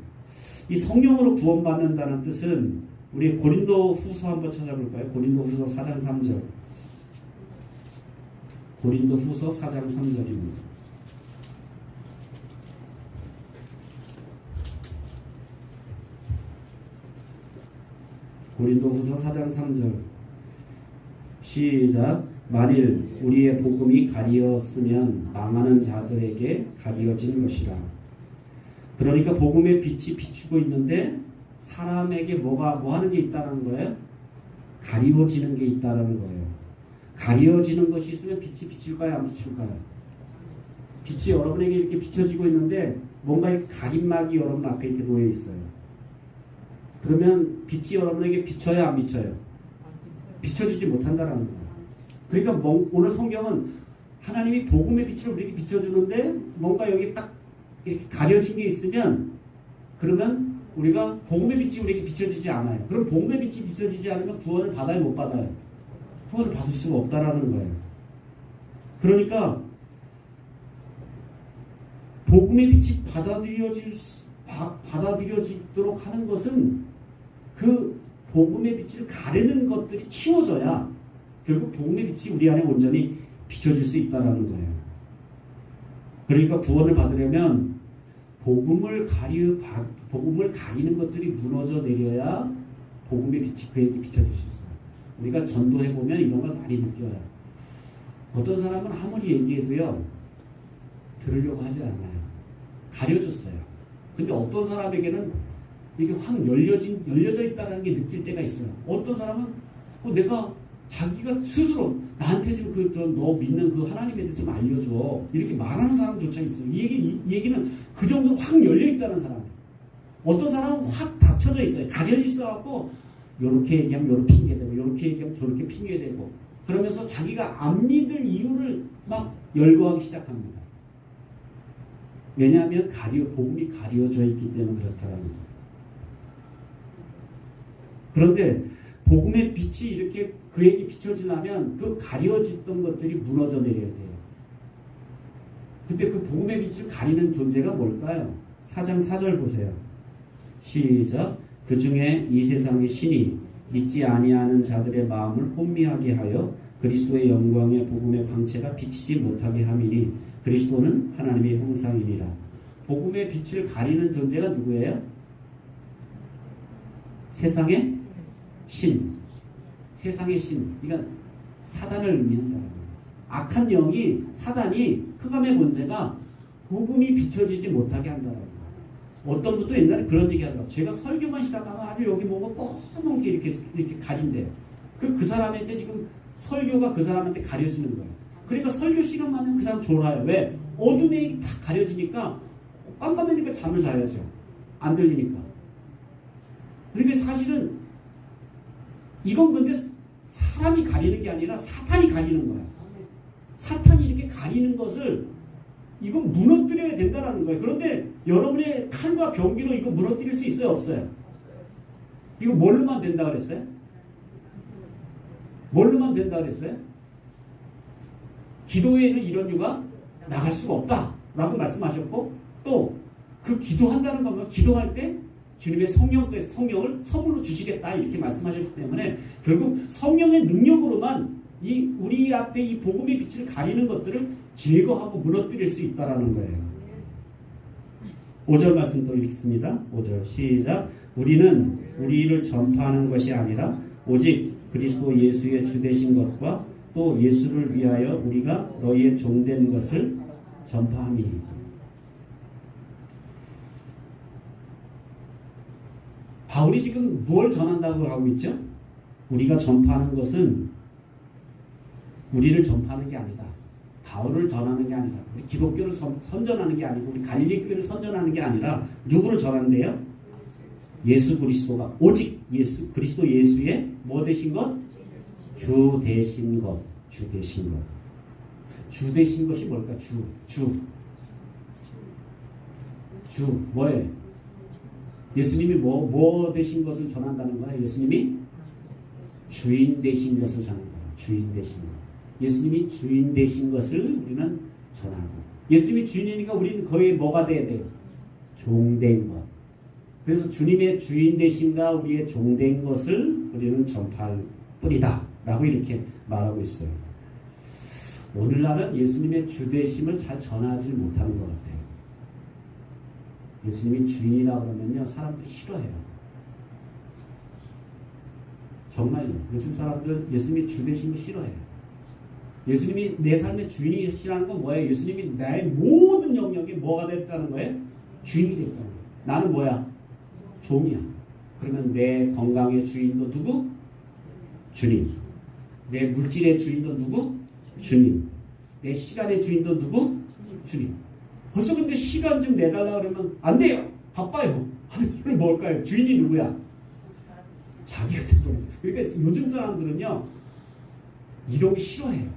이 성령으로 구원받는다는 뜻은 우리 고린도 후서 한번 찾아볼까요? 고린도 후서 4장 3절. 고린도 후서 4장 3절입니다. 고린도 후서 4장 3절 시작. 만일 우리의 복음이 가리었으면 망하는 자들에게 가리어진 것이라. 그러니까 복음의 빛이 비추고 있는데 사람에게 뭐 하는 게 있다는 거예요? 가리워지는 게 있다는 거예요. 가리워지는 것이 있으면 빛이 비출까요? 안 비출까요? 빛이 여러분에게 이렇게 비춰지고 있는데 뭔가 이렇게 가림막이 여러분 앞에 이렇게 놓여 있어요. 그러면 빛이 여러분에게 비쳐요? 안 비쳐요? 비춰주지 못한다라는 거예요. 그러니까 오늘 성경은 하나님이 복음의 빛을 우리에게 비춰주는데 뭔가 여기 딱 이렇게 가려진 게 있으면 그러면 우리가 복음의 빛이 우리에게 비춰지지 않아요. 그럼 복음의 빛이 비춰지지 않으면 구원을 받아요? 못 받아요? 구원을 받을 수가 없다라는 거예요. 그러니까 복음의 빛이 받아들여지도록 하는 것은 그 복음의 빛을 가리는 것들이 치워져야 결국 복음의 빛이 우리 안에 온전히 비춰질 수 있다라는 거예요. 그러니까 구원을 받으려면 복음을 가리는 것들이 무너져 내려야 복음의 빛이 그에게 비춰질 수 있어요. 우리가 전도해보면 이런 걸 많이 느껴요. 어떤 사람은 아무리 얘기해도요 들으려고 하지 않아요. 가려졌어요. 근데 어떤 사람에게는 이게 확 열려져 있다는 게 느낄 때가 있어요. 어떤 사람은 내가 자기가 스스로 나한테 좀 너 믿는 그 하나님에 대해서 좀 알려줘. 이렇게 말하는 사람조차 있어요. 이 얘기는 그 정도 확 열려 있다는 사람. 어떤 사람은 확 닫혀져 있어요. 가려져 있어갖고 요렇게 얘기하면 요렇게 핑계대고 요렇게 얘기하면 저렇게 핑계대고 그러면서 자기가 안 믿을 이유를 막 열거하기 시작합니다. 왜냐하면 복음이 가려져 있기 때문에 그렇다라는 거예요. 그런데 복음의 빛이 이렇게 그에게 비춰지려면 그 가려졌던 것들이 무너져 내려야 돼요. 근데 그 복음의 빛을 가리는 존재가 뭘까요? 4장 4절 보세요. 시작. 그 중에 이 세상의 신이 믿지 아니하는 자들의 마음을 혼미하게 하여 그리스도의 영광의 복음의 광채가 비치지 못하게 함이니 그리스도는 하나님의 형상이니라. 복음의 빛을 가리는 존재가 누구예요? 세상의 신. 세상의 신. 그러니까 사단을 의미한다는 거예요. 악한 영이 사단이 흑암의 본세가 복음이 비춰지지 못하게 한다는 거예요. 어떤 분도 옛날에 그런 얘기 하더라고요. 제가 설교만 시작하면 아주 여기 뭐가 검은게 이렇게 가린대요. 그 사람한테 지금 설교가 그 사람한테 가려지는 거예요. 그러니까 설교 시간만 하면 그 사람 졸아요. 왜? 어둠에 다 가려지니까 깜깜하니까 잠을 자야죠. 안 들리니까. 그러니까 사실은 이건 근데 사람이 가리는 게 아니라 사탄이 가리는 거야. 사탄이 이렇게 가리는 것을 이건 무너뜨려야 된다는 거예요. 그런데 여러분의 칼과 병기로 이거 무너뜨릴 수 있어요? 없어요? 이거 뭘로만 된다 그랬어요? 뭘로만 된다 그랬어요? 기도에는 이런 유가 나갈 수가 없다라고 말씀하셨고 또 그 기도한다는 거면 기도할 때 주님의 성령을 선물로 주시겠다 이렇게 말씀하셨기 때문에 결국 성령의 능력으로만 이 우리 앞에 이 복음의 빛을 가리는 것들을 제거하고 무너뜨릴 수 있다라는 거예요. 5절 말씀 또 읽습니다. 5절 시작. 우리는 우리를 전파하는 것이 아니라 오직 그리스도 예수의 주되신 것과 또 예수를 위하여 우리가 너희의 종된 것을 전파함이니이다. 바울이 지금 뭘 전한다고 하고 있죠? 우리가 전파하는 것은 우리를 전파하는 게 아니다. 바울을 전하는 게 아니다. 우리 기독교를 선전하는 게 아니고 우리 갈릴리 교회를 선전하는 게 아니라 누구를 전한대요? 예수 그리스도가 오직 예수 그리스도 예수의 뭐 되신 것? 주 되신 것. 주 되신 것. 주 되신 것이 뭘까? 주 뭐예요? 예수님이 뭐 되신 것을 전한다는 거야? 예수님이 주인 되신 것을 전한다. 주인 되신 것. 예수님이 주인 되신 것을 우리는 전하고 예수님이 주인이니까 우리는 거의 뭐가 돼야 돼요? 종된 것. 그래서 주님의 주인 되신가 우리의 종된 것을 우리는 전파할 뿐이다 라고 이렇게 말하고 있어요. 오늘날은 예수님의 주되심을 잘 전하지 못하는 것 같아요. 예수님이 주인이라고 그러면요 사람들이 싫어해요. 정말요. 요즘 사람들 예수님이 주되심을 싫어해요. 예수님이 내 삶의 주인이시라는 건 뭐예요? 예수님이 나의 모든 영역에 뭐가 됐다는 거예요? 주인이 됐다는 거예요. 나는 뭐야? 종이야. 그러면 내 건강의 주인도 누구? 주님. 내 물질의 주인도 누구? 주님. 내 시간의 주인도 누구? 주님. 벌써 근데 시간 좀 내달라 그러면 안 돼요. 바빠요. 하는 뭘까요? 주인이 누구야? 자기가 되는. 그러니까 요즘 사람들은요 이런 게 싫어해요.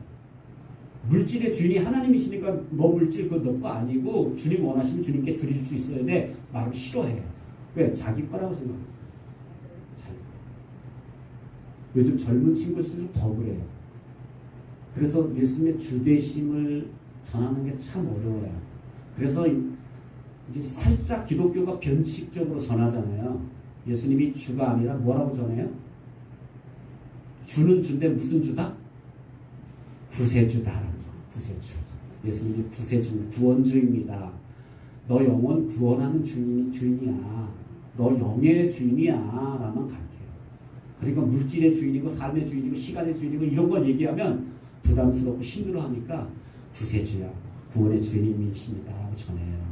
물질의 주인이 하나님이시니까 너 물질 그거 너 거 아니고 주님 원하시면 주님께 드릴 수 있어야 돼. 말을 싫어해요. 왜? 자기 거라고 생각해요. 자기 거. 요즘 젊은 친구들은 더 그래요. 그래서 예수님의 주되심을 전하는 게 참 어려워요. 그래서 이제 살짝 기독교가 변칙적으로 전하잖아요. 예수님이 주가 아니라 뭐라고 전해요? 주는 주인데 무슨 주다? 구세주다. 구세주. 예수님이 구세주, 구원주입니다. 너 영혼 구원하는 주인이야. 너 영의 주인이야. 라만 가르쳐요. 그러니까 물질의 주인이고 삶의 주인이고 시간의 주인이고 이런 걸 얘기하면 부담스럽고 힘들어하니까 구세주야. 구원의 주님이십니다. 라고 전해요.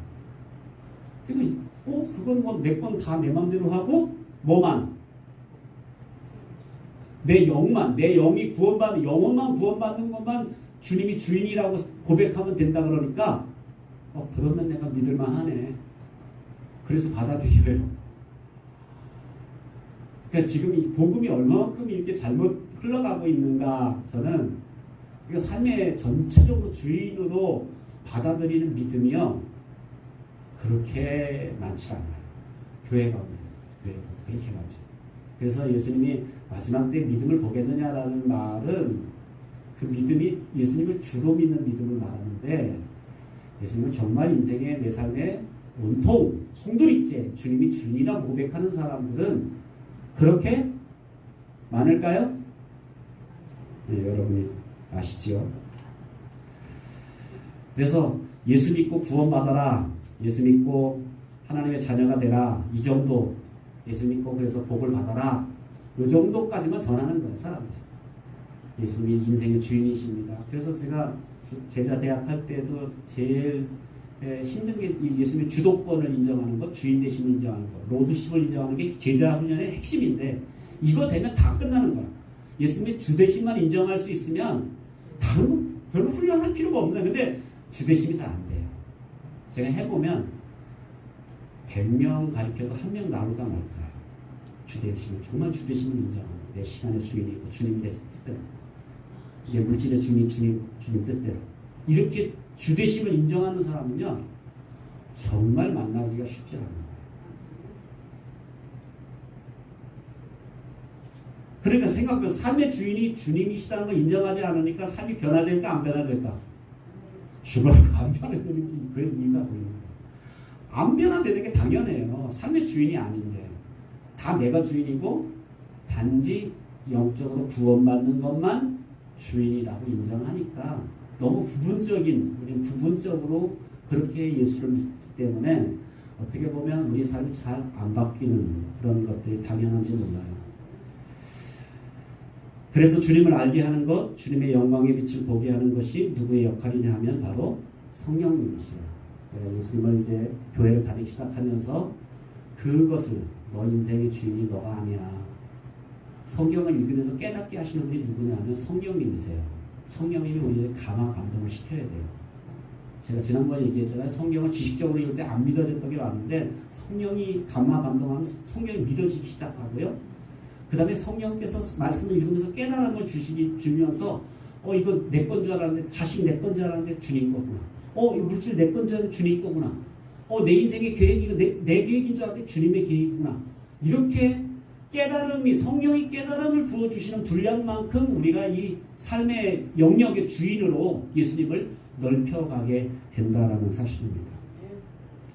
그리고 그건 뭐 내 건 다 내 맘대로 하고 뭐만? 내 영만, 내 영이 구원받는, 영혼만 구원받는 것만 주님이 주인이라고 고백하면 된다 그러니까 그러면 내가 믿을만 하네. 그래서 받아들여요. 그러니까 지금 이 복음이 얼마만큼 이렇게 잘못 흘러가고 있는가 저는 그러니까 삶의 전체적으로 주인으로 받아들이는 믿음이요 그렇게 많지 않아요. 교회가 그렇게 많죠. 그래서 예수님이 마지막 때 믿음을 보겠느냐라는 말은 그 믿음이 예수님을 주로 믿는 믿음을 말하는데, 예수님을 정말 인생의 내 삶의 온통 송두리째 주님이 주님이라고 고백하는 사람들은 그렇게 많을까요? 네, 여러분이 아시죠? 그래서 예수 믿고 구원받아라, 예수 믿고 하나님의 자녀가 되라, 이 정도, 예수 믿고 그래서 복을 받아라, 이 정도까지만 전하는 거예요, 사람들이. 예수님이 인생의 주인이십니다. 그래서 제가 제자 대학 할 때도 제일 힘든 게 예수님의 주도권을 인정하는 것, 주인 되심을 인정하는 것, 로드십을 인정하는 게 제자 훈련의 핵심인데, 이거 되면 다 끝나는 거야. 예수님의 주되심만 인정할 수 있으면 다른 거 별로 훈련할 필요가 없는데, 근데 주되심이 잘 안 돼요. 제가 해보면 100명 가르쳐도 1명 나올까 말까. 주되심을, 정말 주되심을 인정하는 거. 내 시간의 주인이고 주님 내 뜻대로, 내 물질의 주인 주님 뜻대로, 이렇게 주되심을 인정하는 사람은요 정말 만나기가 쉽지 않은 거예요. 그러니까 생각해보면 삶의 주인이 주님이시다는 걸 인정하지 않으니까 삶이 변화될까 안 변화될까? 정말 안 변화되는 게 그런 이유가 보이는 거예요. 안 변화되는 게 당연해요. 삶의 주인이 아닌데 다 내가 주인이고 단지 영적으로 구원받는 것만 주인이라고 인정하니까 너무 부분적인, 우리는 부분적으로 그렇게 예수를 믿기 때문에 어떻게 보면 우리 삶이 잘 안 바뀌는 그런 것들이 당연한지 몰라요. 그래서 주님을 알게 하는 것, 주님의 영광의 빛을 보게 하는 것이 누구의 역할이냐 하면 바로 성령님이시죠. 예수님을 이제 교회를 다니기 시작하면서 그것을, 너 인생의 주인이 너가 아니야, 성경을 읽으면서 깨닫게 하시는 분이 누구냐 하면 성령님이세요. 성령님이 우리에게 감화 감동을 시켜야 돼요. 제가 지난번에 얘기했잖아요. 성경을 지식적으로 읽을 때 안 믿어졌던 게 많은데, 성령이 감화 감동하면 성경이 믿어지기 시작하고요. 그 다음에 성령께서 말씀을 읽으면서 깨달음을 주면서 이거 내 건 줄 알았는데, 자식 내 건 줄 알았는데 주님 거구나. 이 물질 내 건 줄 알았는데 주님 거구나. 내 인생의 계획이 이거 내 계획인 줄 알았는데 주님의 계획이구나. 이렇게 깨달음이, 성령이 깨달음을 부어주시는 분량만큼 우리가 이 삶의 영역의 주인으로 예수님을 넓혀가게 된다라는 사실입니다.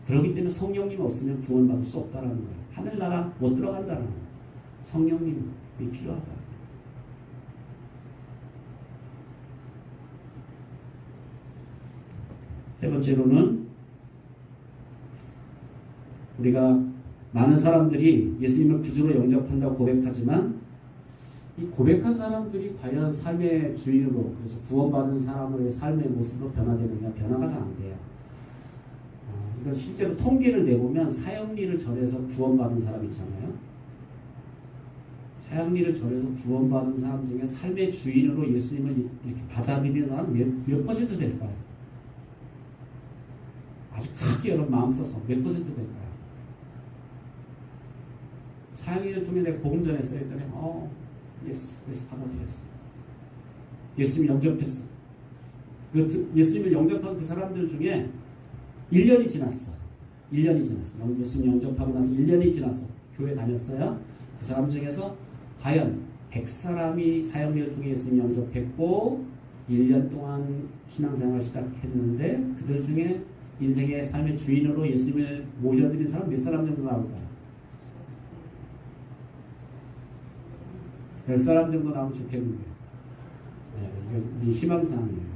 그렇기 때문에 성령님 없으면 구원받을 수 없다라는 거예요. 하늘나라 못 들어간다는 거예요. 성령님이 필요하다. 세 번째로는 우리가 많은 사람들이 예수님을 구주로 영접한다고 고백하지만, 이 고백한 사람들이 과연 삶의 주인으로, 그래서 구원받은 사람의 삶의 모습으로 변화되느냐? 변화가 잘 안 돼요. 이건 실제로 통계를 내보면 사형리를 전해서 구원받은 사람 있잖아요. 사형리를 전해서 구원받은 사람 중에 삶의 주인으로 예수님을 이렇게 받아들이는 사람 몇 퍼센트 될까요? 아주 크게 여러분 마음 써서 몇 퍼센트 될까요? 사형리를 통해 내가 복음 전했어요 했더니 예수 받아들였어. 예수님을 영접했어. 예수님을 영접한 그 사람들 중에 1년이 지났어. 1년이 지났어. 예수님 영접하고 나서 1년이 지나서 교회 다녔어요. 그 사람 중에서 과연 100사람이 사형리를 통해 예수님 영접했고 1년 동안 신앙생활을 시작했는데, 그들 중에 인생의 삶의 주인으로 예수님을 모셔드린 사람 몇 사람 정도 나올까요? 10사람 정도 나오면 좋겠는데, 우리 희망사항이에요.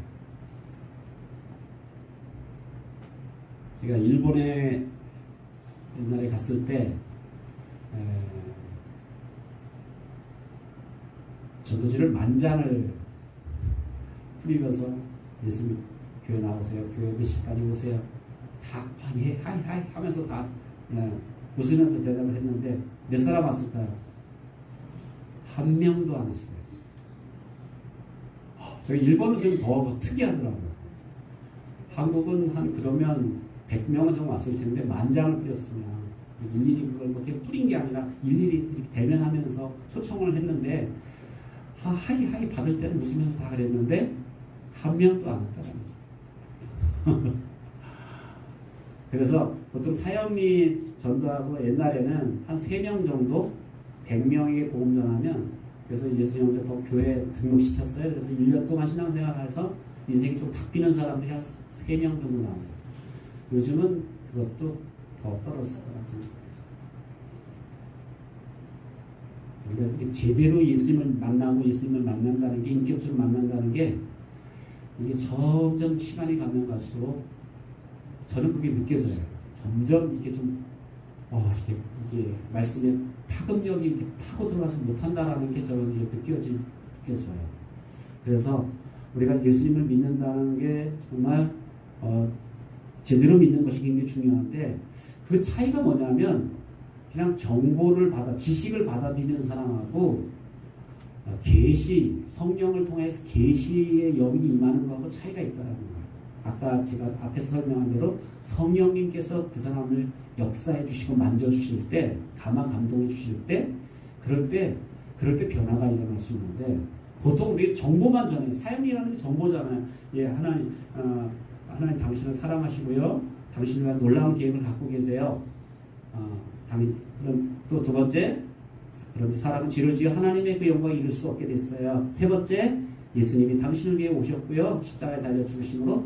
제가 일본에 옛날에 갔을 때 전도지를 만장을 뿌리면서 예수님 교회 나오세요, 교회 몇 시까지 오세요, 다 하이 하면서 다 웃으면서 대답을 했는데 몇 사람 왔을까요? 한 명도 안 왔어요. 저희 일본은 좀 더 특이하더라고요. 한국은 한 그러면 100명은 좀 왔을 텐데 만장을 뿌렸으면 일일이 그걸 뭐 이렇게 뿌린 게 아니라 일일이 이렇게 대면하면서 초청을 했는데, 하이 받을 때는 웃으면서 다 그랬는데 한 명도 안 왔다는. 그래서 보통 사형리 전도하고 옛날에는 한 3명 정도, 100명에게 복음 전하면, 그래서 예수님 먼저 교회에 등록시켰어요. 그래서 1년 동안 신앙생활해서 인생이 좀 바뀌는 사람들이 한 3명 정도 나옵니다. 요즘은 그것도 더 떨어졌을 거라고 생각해요. 그러니까 제대로 예수님을 만나고 예수님을 만난다는 게, 인격적으로 만난다는 게, 이게 점점 시간이 가면 갈수록 저는 그게 느껴져요. 점점 이게 좀 이게 말씀의 파급력이 이렇게 파고 들어가서 못한다라는 게 저는 이제 느껴져요. 그래서 우리가 예수님을 믿는다는 게 정말 제대로 믿는 것이 굉장히 중요한데, 그 차이가 뭐냐면 그냥 정보를 지식을 받아들이는 사람하고 계시, 성령을 통해서 계시의 영이 임하는 것하고 차이가 있다는 거예요. 아까 제가 앞에서 설명한 대로 성령님께서 그 사람을 역사해 주시고 만져주실 때, 감동해 주실 때, 그럴 때 변화가 일어날 수 있는데, 보통 우리 정보만 전해요. 사역이라는 게 정보잖아요. 예, 하나님 당신을 사랑하시고요, 당신을 위한 놀라운 계획을 갖고 계세요. 그럼 또 두 번째, 그런데 사람은 죄를 지어 하나님의 그 영광에 이룰 수 없게 됐어요. 세 번째, 예수님이 당신을 위해 오셨고요, 십자가에 달려 죽으심으로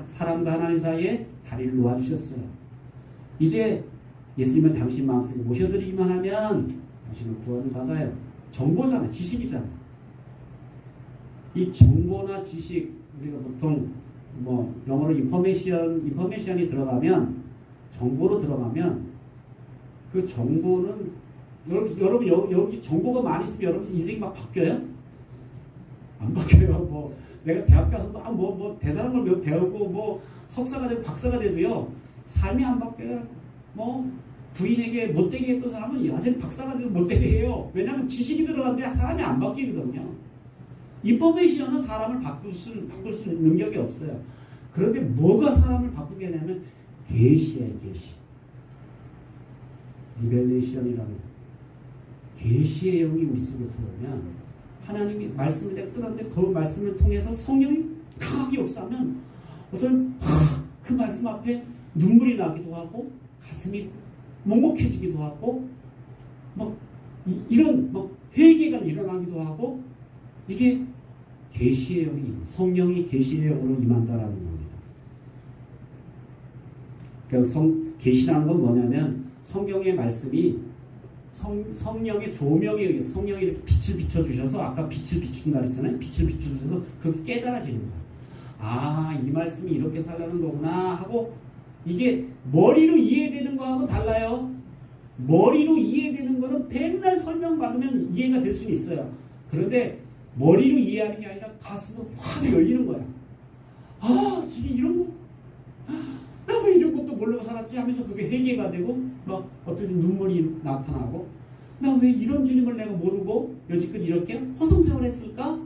사람과 하나님 사이에 다리를 놓아주셨어요. 이제 예수님을 당신 마음속에 모셔드리기만 하면 당신은 구원을 받아요. 정보잖아요. 지식이잖아요. 이 정보나 지식, 우리가 보통 영어로 인포메이션이 들어가면, 정보로 들어가면, 그 정보는 여러분 여기 정보가 많이 있으면 여러분 인생이 막 바뀌어요? 안 바뀌어요. 내가 대학 가서 대단한 걸 배우고 석사가 되고 박사가 돼도요, 삶이 안 바뀌어요. 부인에게 못되게 했던 사람은 여전히 박사가 돼도 못되게 해요. 왜냐하면 지식이 들어갔는데 사람이 안 바뀌거든요. 인포메이션은 사람을 바꿀 수 있는 능력이 없어요. 그런데 뭐가 사람을 바꾸게 하냐면 계시예요. 계시. 리벨레이션이라는 계시의 영이 우리 속에 들어오면, 하나님이 말씀을 내가 들었는데 그 말씀을 통해서 성령이 강하게 역사하면 어떤 그 말씀 앞에 눈물이 나기도 하고 가슴이 먹먹해지기도 하고 이런 회개가 일어나기도 하고, 이게 계시의 영이, 성령이 계시의 영으로 임한다라는 겁니다. 그래서 계시라는 건 뭐냐면 성경의 말씀이 성령의 조명에 의해서, 성령이 이렇게 빛을 비춰주셔서, 아까 빛을 비춘다 그랬잖아요. 빛을 비춰주셔서 그게 깨달아지는 거예요. 이 말씀이 이렇게 살라는 거구나 하고, 이게 머리로 이해되는 거하고 달라요. 머리로 이해되는 거는 맨날 설명받으면 이해가 될 수는 있어요. 그런데 머리로 이해하는 게 아니라 가슴은 확 열리는 거야. 이게 이런 거, 나 왜 이런 것도 모르고 살았지 하면서 그게 회개가 되고, 어떤 눈물이 나타나고, 나 왜 이런 주님을 내가 모르고 여지껏 이렇게 허송세월 했을까?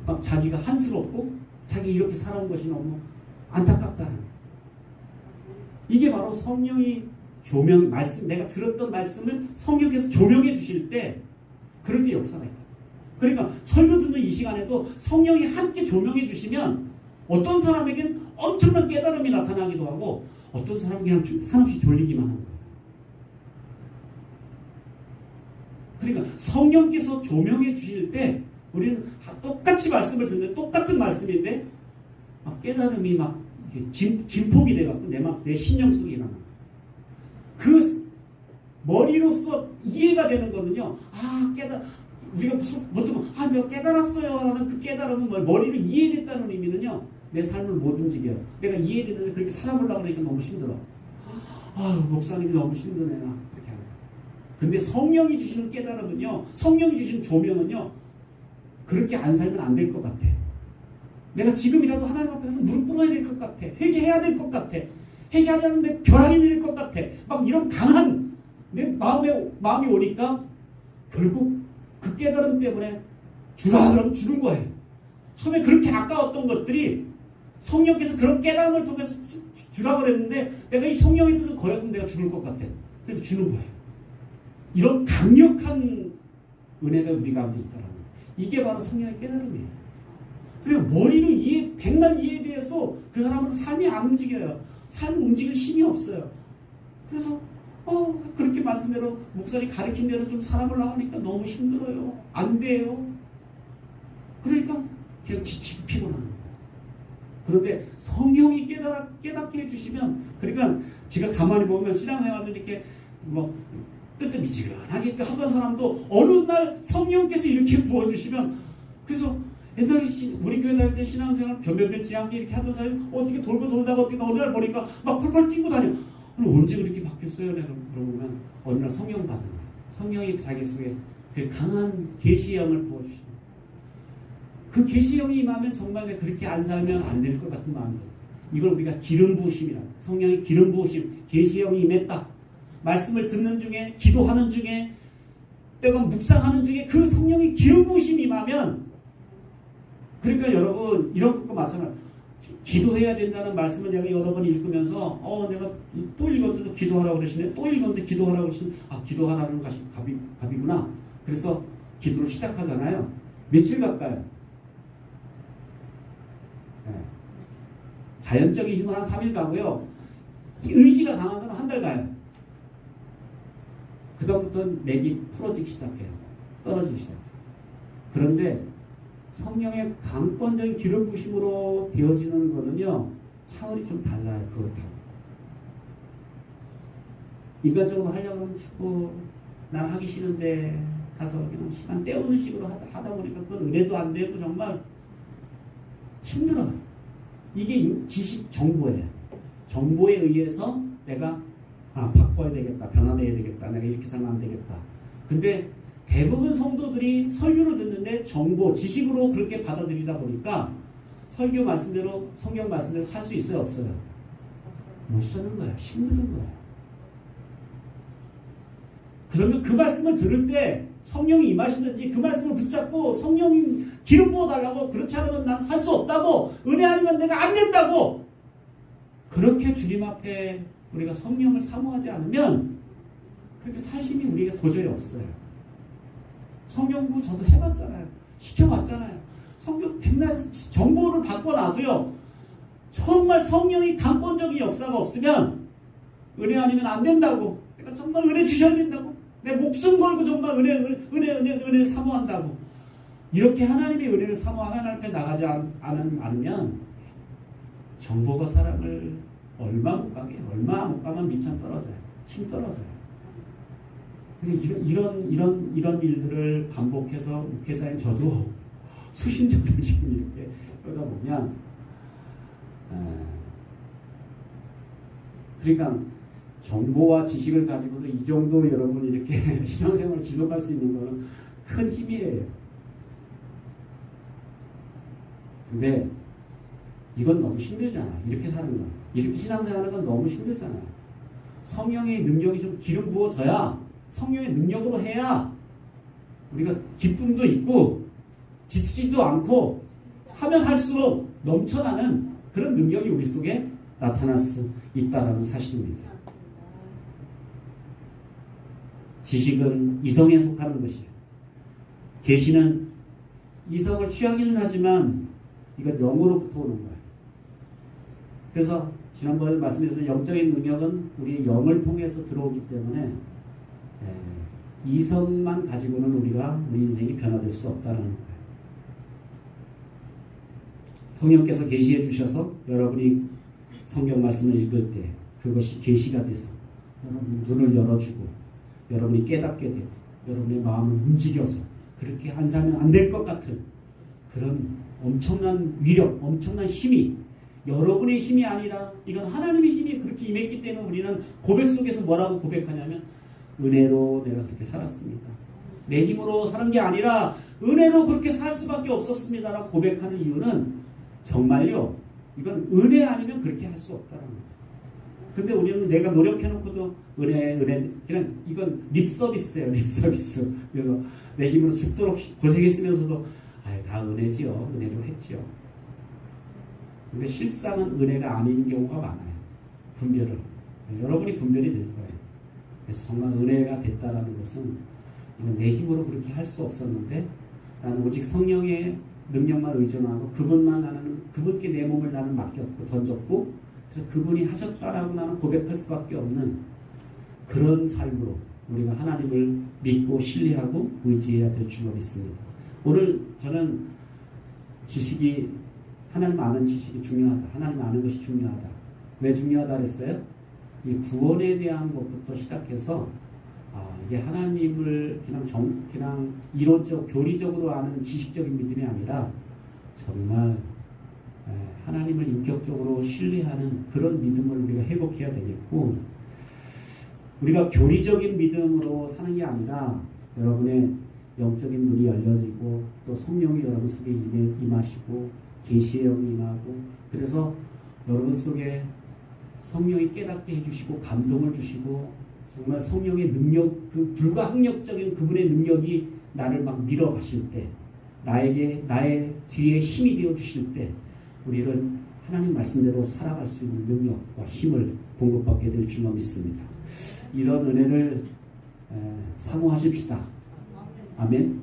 막 자기가 한스럽고, 자기 이렇게 살아온 것이 너무 안타깝다는. 이게 바로 성령이 내가 들었던 말씀을 성령께서 조명해 주실 때, 그럴 때 역사가 있다. 그러니까 설교 듣는 이 시간에도 성령이 함께 조명해 주시면 어떤 사람에게는 엄청난 깨달음이 나타나기도 하고, 어떤 사람은 그냥 한없이 졸리기만 하는 거예요. 그러니까 성령께서 조명해 주실 때 우리는 똑같이 말씀을 듣는, 똑같은 말씀인데 깨달음이 진폭이 돼갖고 내 심령 속에 일어나는 거예요. 그 머리로서 이해가 되는 거는요, 우리가 내가 깨달았어요 라는 그 깨달음은 머리로 이해됐다는 의미는요, 내 삶을 못 움직여요. 내가 이해됐는데 그렇게 살아보려고 하니까 너무 힘들어. 목사님이 너무 힘드네, 나. 그렇게 합니다. 근데 성령이 주시는 깨달음은요, 성령이 주시는 조명은요, 그렇게 안 살면 안 될 것 같아. 내가 지금이라도 하나님 앞에서 무릎 꿇어야 될 것 같아. 회개해야 될 것 같아. 회개하지 않는데 벼락이 내릴 것 같아. 이런 강한 내 마음이 오니까 결국 그 깨달음 때문에 주는 거예요. 처음에 그렇게 아까웠던 것들이 성령께서 그런 깨달음을 통해서 주라고 그랬는데, 내가 이 성령의 뜻을 거역하면 내가 죽을 것 같아. 그래서 주는 거예요. 이런 강력한 은혜가 우리 가운데 있다는 거예요. 이게 바로 성령의 깨달음이에요. 그래서 머리로 백날 이해돼서 그 사람은 삶이 안 움직여요. 삶 움직일 힘이 없어요. 그래서 그렇게 말씀대로 목사님 가르친 대로 좀 살아보려고 하니까 너무 힘들어요. 안 돼요. 그러니까 그냥 지치고 피곤한 거예요. 그런데 성령이 깨닫게 해주시면, 그러니까 제가 가만히 보면 신앙생활도 이렇게 뭐 뜨뜻미지근하게 하던 사람도 어느 날 성령께서 이렇게 부어주시면, 그래서 옛날에 우리 교회 다닐 때 신앙생활 변변치 않게 이렇게 하던 사람이 어떻게 돌고 돌다가 어떻게 어느 날 보니까 막 펄펄 뛰고 다녀. 언제 그렇게 바뀌었어요? 내가 물어보면 어느 날 성령 받은 거예요. 성령이 자기 속에 그 강한 계시의 영을 부어주시는 거예요. 그 계시의 영이 임하면 정말 내가 그렇게 안 살면 안 될 것 같은 마음이 들어요. 이걸 우리가 기름 부으심이라, 성령의 기름 부으심, 계시의 영이 임했다. 말씀을 듣는 중에, 기도하는 중에, 때가 묵상하는 중에 그 성령의 기름 부으심이 임하면, 그러니까 여러분 이런 것과 마찬가지로 기도해야 된다는 말씀을 제가 여러 번 읽으면서 내가 또 읽었는데 기도하라고 그러시네, 또 읽었는데 기도하라고 그러시네. 기도하라는 것이 갑이구나. 그래서 기도를 시작하잖아요. 며칠 갈까요? 네. 자연적인 힘은 한 3일 가고요. 의지가 강한 사람은 한 달 가요. 그 다음부터는 맥이 풀어지기 시작해요. 떨어지기 시작해요. 그런데 성령의 강권적인 기름 부심으로 되어지는 거는요, 차원이 좀 달라요. 그렇다고 인간적으로 하려고 하면 자꾸 난 하기 싫은데 가서 그냥 시간 때우는 식으로 하다 보니까 그건 은혜도 안 되고 정말 힘들어요. 이게 지식 정보예요. 정보에 의해서 내가 바꿔야 되겠다, 변화돼야 되겠다, 내가 이렇게 살면 안 되겠다. 근데 대부분 성도들이 설교를 듣는데 정보, 지식으로 그렇게 받아들이다 보니까 설교 말씀대로, 성경 말씀대로 살 수 있어요, 없어요? 못 사는 거야. 힘든 거야. 그러면 그 말씀을 들을 때 성령이 임하시든지 그 말씀을 붙잡고 성령이 기름 부어달라고, 그렇지 않으면 난 살 수 없다고, 은혜 아니면 내가 안 된다고, 그렇게 주님 앞에 우리가 성령을 사모하지 않으면 그렇게 살 힘이 우리가 도저히 없어요. 성경 공부 저도 해봤잖아요. 시켜봤잖아요. 성경 맨날 정보를 바꿔놔도요, 정말 성령이 강권적인 역사가 없으면 은혜 아니면 안 된다고. 그러니까 정말 은혜 주셔야 된다고. 내 목숨 걸고 정말 은혜를 사모한다고. 이렇게 하나님의 은혜를 사모하고 하나님 앞에 나가지 않으면 정보가 사람을 얼마 못 가게, 얼마 못 가면 미천 떨어져요. 힘 떨어져요. 이런 일들을 반복해서 목회자인 저도 수십 년을 지금 이렇게 하다 보면, 그러니까 정보와 지식을 가지고도 이 정도 여러분 이렇게 신앙생활을 지속할 수 있는 것은 큰 힘이에요. 근데 이건 너무 힘들잖아. 이렇게 사는 건, 이렇게 신앙생활하는 건 너무 힘들잖아. 성령의 능력이 좀 기름 부어져야, 성령의 능력으로 해야 우리가 기쁨도 있고 지치지도 않고 하면 할수록 넘쳐나는 그런 능력이 우리 속에 나타날 수 있다는 사실입니다. 지식은 이성에 속하는 것이에요. 계시는 이성을 취하기는 하지만 이건 영으로부터 오는 거예요. 그래서 지난번에 말씀드렸던 영적인 능력은 우리의 영을 통해서 들어오기 때문에 이성만 가지고는 우리 인생이 변화될 수 없다는 거예요. 성령께서 계시해 주셔서 여러분이 성경 말씀을 읽을 때 그것이 계시가 돼서 여러분 눈을 열어주고 여러분이 깨닫게 되고 여러분의 마음을 움직여서 그렇게 안 살면 안 될 것 같은 그런 엄청난 위력, 엄청난 힘이 여러분의 힘이 아니라 이건 하나님의 힘이 그렇게 임했기 때문에 우리는 고백 속에서 뭐라고 고백하냐면 은혜로 내가 그렇게 살았습니다. 내 힘으로 사는 게 아니라 은혜로 그렇게 살 수밖에 없었습니다라고 고백하는 이유는 정말요, 이건 은혜 아니면 그렇게 할 수 없다는 거예요. 근데 우리는 내가 노력해놓고도 은혜 그냥 이건 립서비스예요. 립서비스. 그래서 내 힘으로 죽도록 고생했으면서도 다 은혜지요. 은혜로 했지요. 근데 실상은 은혜가 아닌 경우가 많아요. 분별을. 여러분이 분별이 될 거예요. 그래서 정말 은혜가 됐다라는 것은 이건 내 힘으로 그렇게 할 수 없었는데 나는 오직 성령의 능력만 의존하고 그분께 내 몸을 나는 맡겼고 던졌고 그래서 그분이 하셨다라고 나는 고백할 수밖에 없는 그런 삶으로 우리가 하나님을 믿고 신뢰하고 의지해야 될 줄로 믿습니다. 오늘 저는 지식이 하나님 아는 지식이 중요하다. 하나님 아는 것이 중요하다. 왜 중요하다 그랬어요? 이 구원에 대한 것부터 시작해서 이게 하나님을 그냥 이론적 교리적으로 아는 지식적인 믿음이 아니라 정말 하나님을 인격적으로 신뢰하는 그런 믿음을 우리가 회복해야 되겠고, 우리가 교리적인 믿음으로 사는 게 아니라 여러분의 영적인 눈이 열려지고 또 성령이 여러분 속에 임하시고 계시의 영이 임하고, 그래서 여러분 속에 성령이 깨닫게 해주시고 감동을 주시고 정말 성령의 능력, 그 불가항력적인 그분의 능력이 나를 막 밀어가실 때, 나의 뒤에 힘이 되어 주실 때 우리는 하나님 말씀대로 살아갈 수 있는 능력과 힘을 공급받게 될 줄로 믿습니다. 이런 은혜를 사모하십시다. 아멘.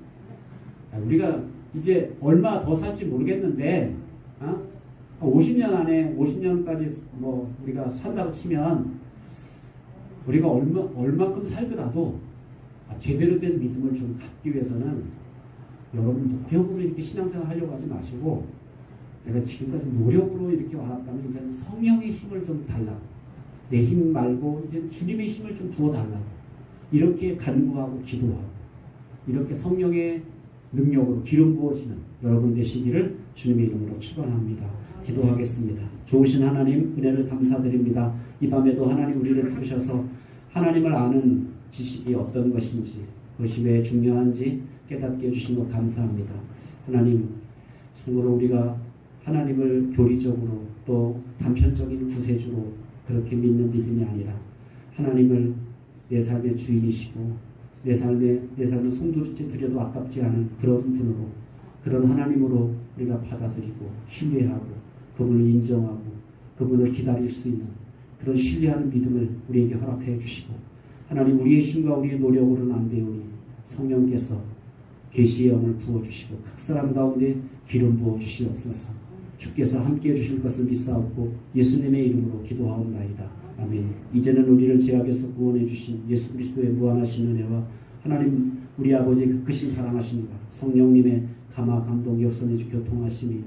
우리가 이제 얼마 더 살지 모르겠는데 50년 안에 50년까지 우리가 산다고 치면 우리가 얼마큼 살더라도 제대로 된 믿음을 좀 갖기 위해서는 여러분 노력으로 이렇게 신앙생활 하려고 하지 마시고, 내가 지금까지 노력으로 이렇게 와왔다면 이제는 성령의 힘을 좀 달라고, 내 힘 말고 이제 주님의 힘을 좀 부어달라고 이렇게 간구하고 기도하고, 이렇게 성령의 능력으로 기름 부어지는 여러분 되시기를 주님의 이름으로 축원합니다. 기도하겠습니다. 좋으신 하나님 은혜를 감사드립니다. 이 밤에도 하나님 우리를 부르셔서 하나님을 아는 지식이 어떤 것인지, 그것이 왜 중요한지 깨닫게 해주신 것 감사합니다. 하나님, 참으로 우리가 하나님을 교리적으로 또 단편적인 구세주로 그렇게 믿는 믿음이 아니라 하나님을 내 삶의 주인이시고 내 삶을 송두리째 드려도 아깝지 않은 그런 분으로, 그런 하나님으로 우리가 받아들이고 신뢰하고 그분을 인정하고 그분을 기다릴 수 있는 그런 신뢰하는 믿음을 우리에게 허락해 주시고, 하나님 우리의 힘과 우리의 노력으로는 안 되오니 성령께서 계시의 영을 부어주시고 각 사람 가운데 기름 부어주시옵소서. 주께서 함께해 주실 것을 믿사옵고 예수님의 이름으로 기도하옵나이다. 아멘. 이제는 우리를 죄악에서 구원해 주신 예수 그리스도의 무한하신 은혜와 하나님 우리 아버지의 그 크신 사랑하심과 성령님의 감화 감동 역선해 주 교통하심이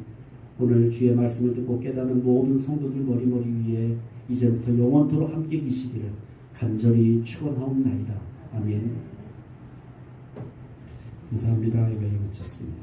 오늘 주의 말씀을 듣고 깨닫는 모든 성도들 머리머리 위에 이제부터 영원토록 함께 계시기를 간절히 축원하옵나이다. 아멘. 감사합니다. 예배를 마쳤습니다.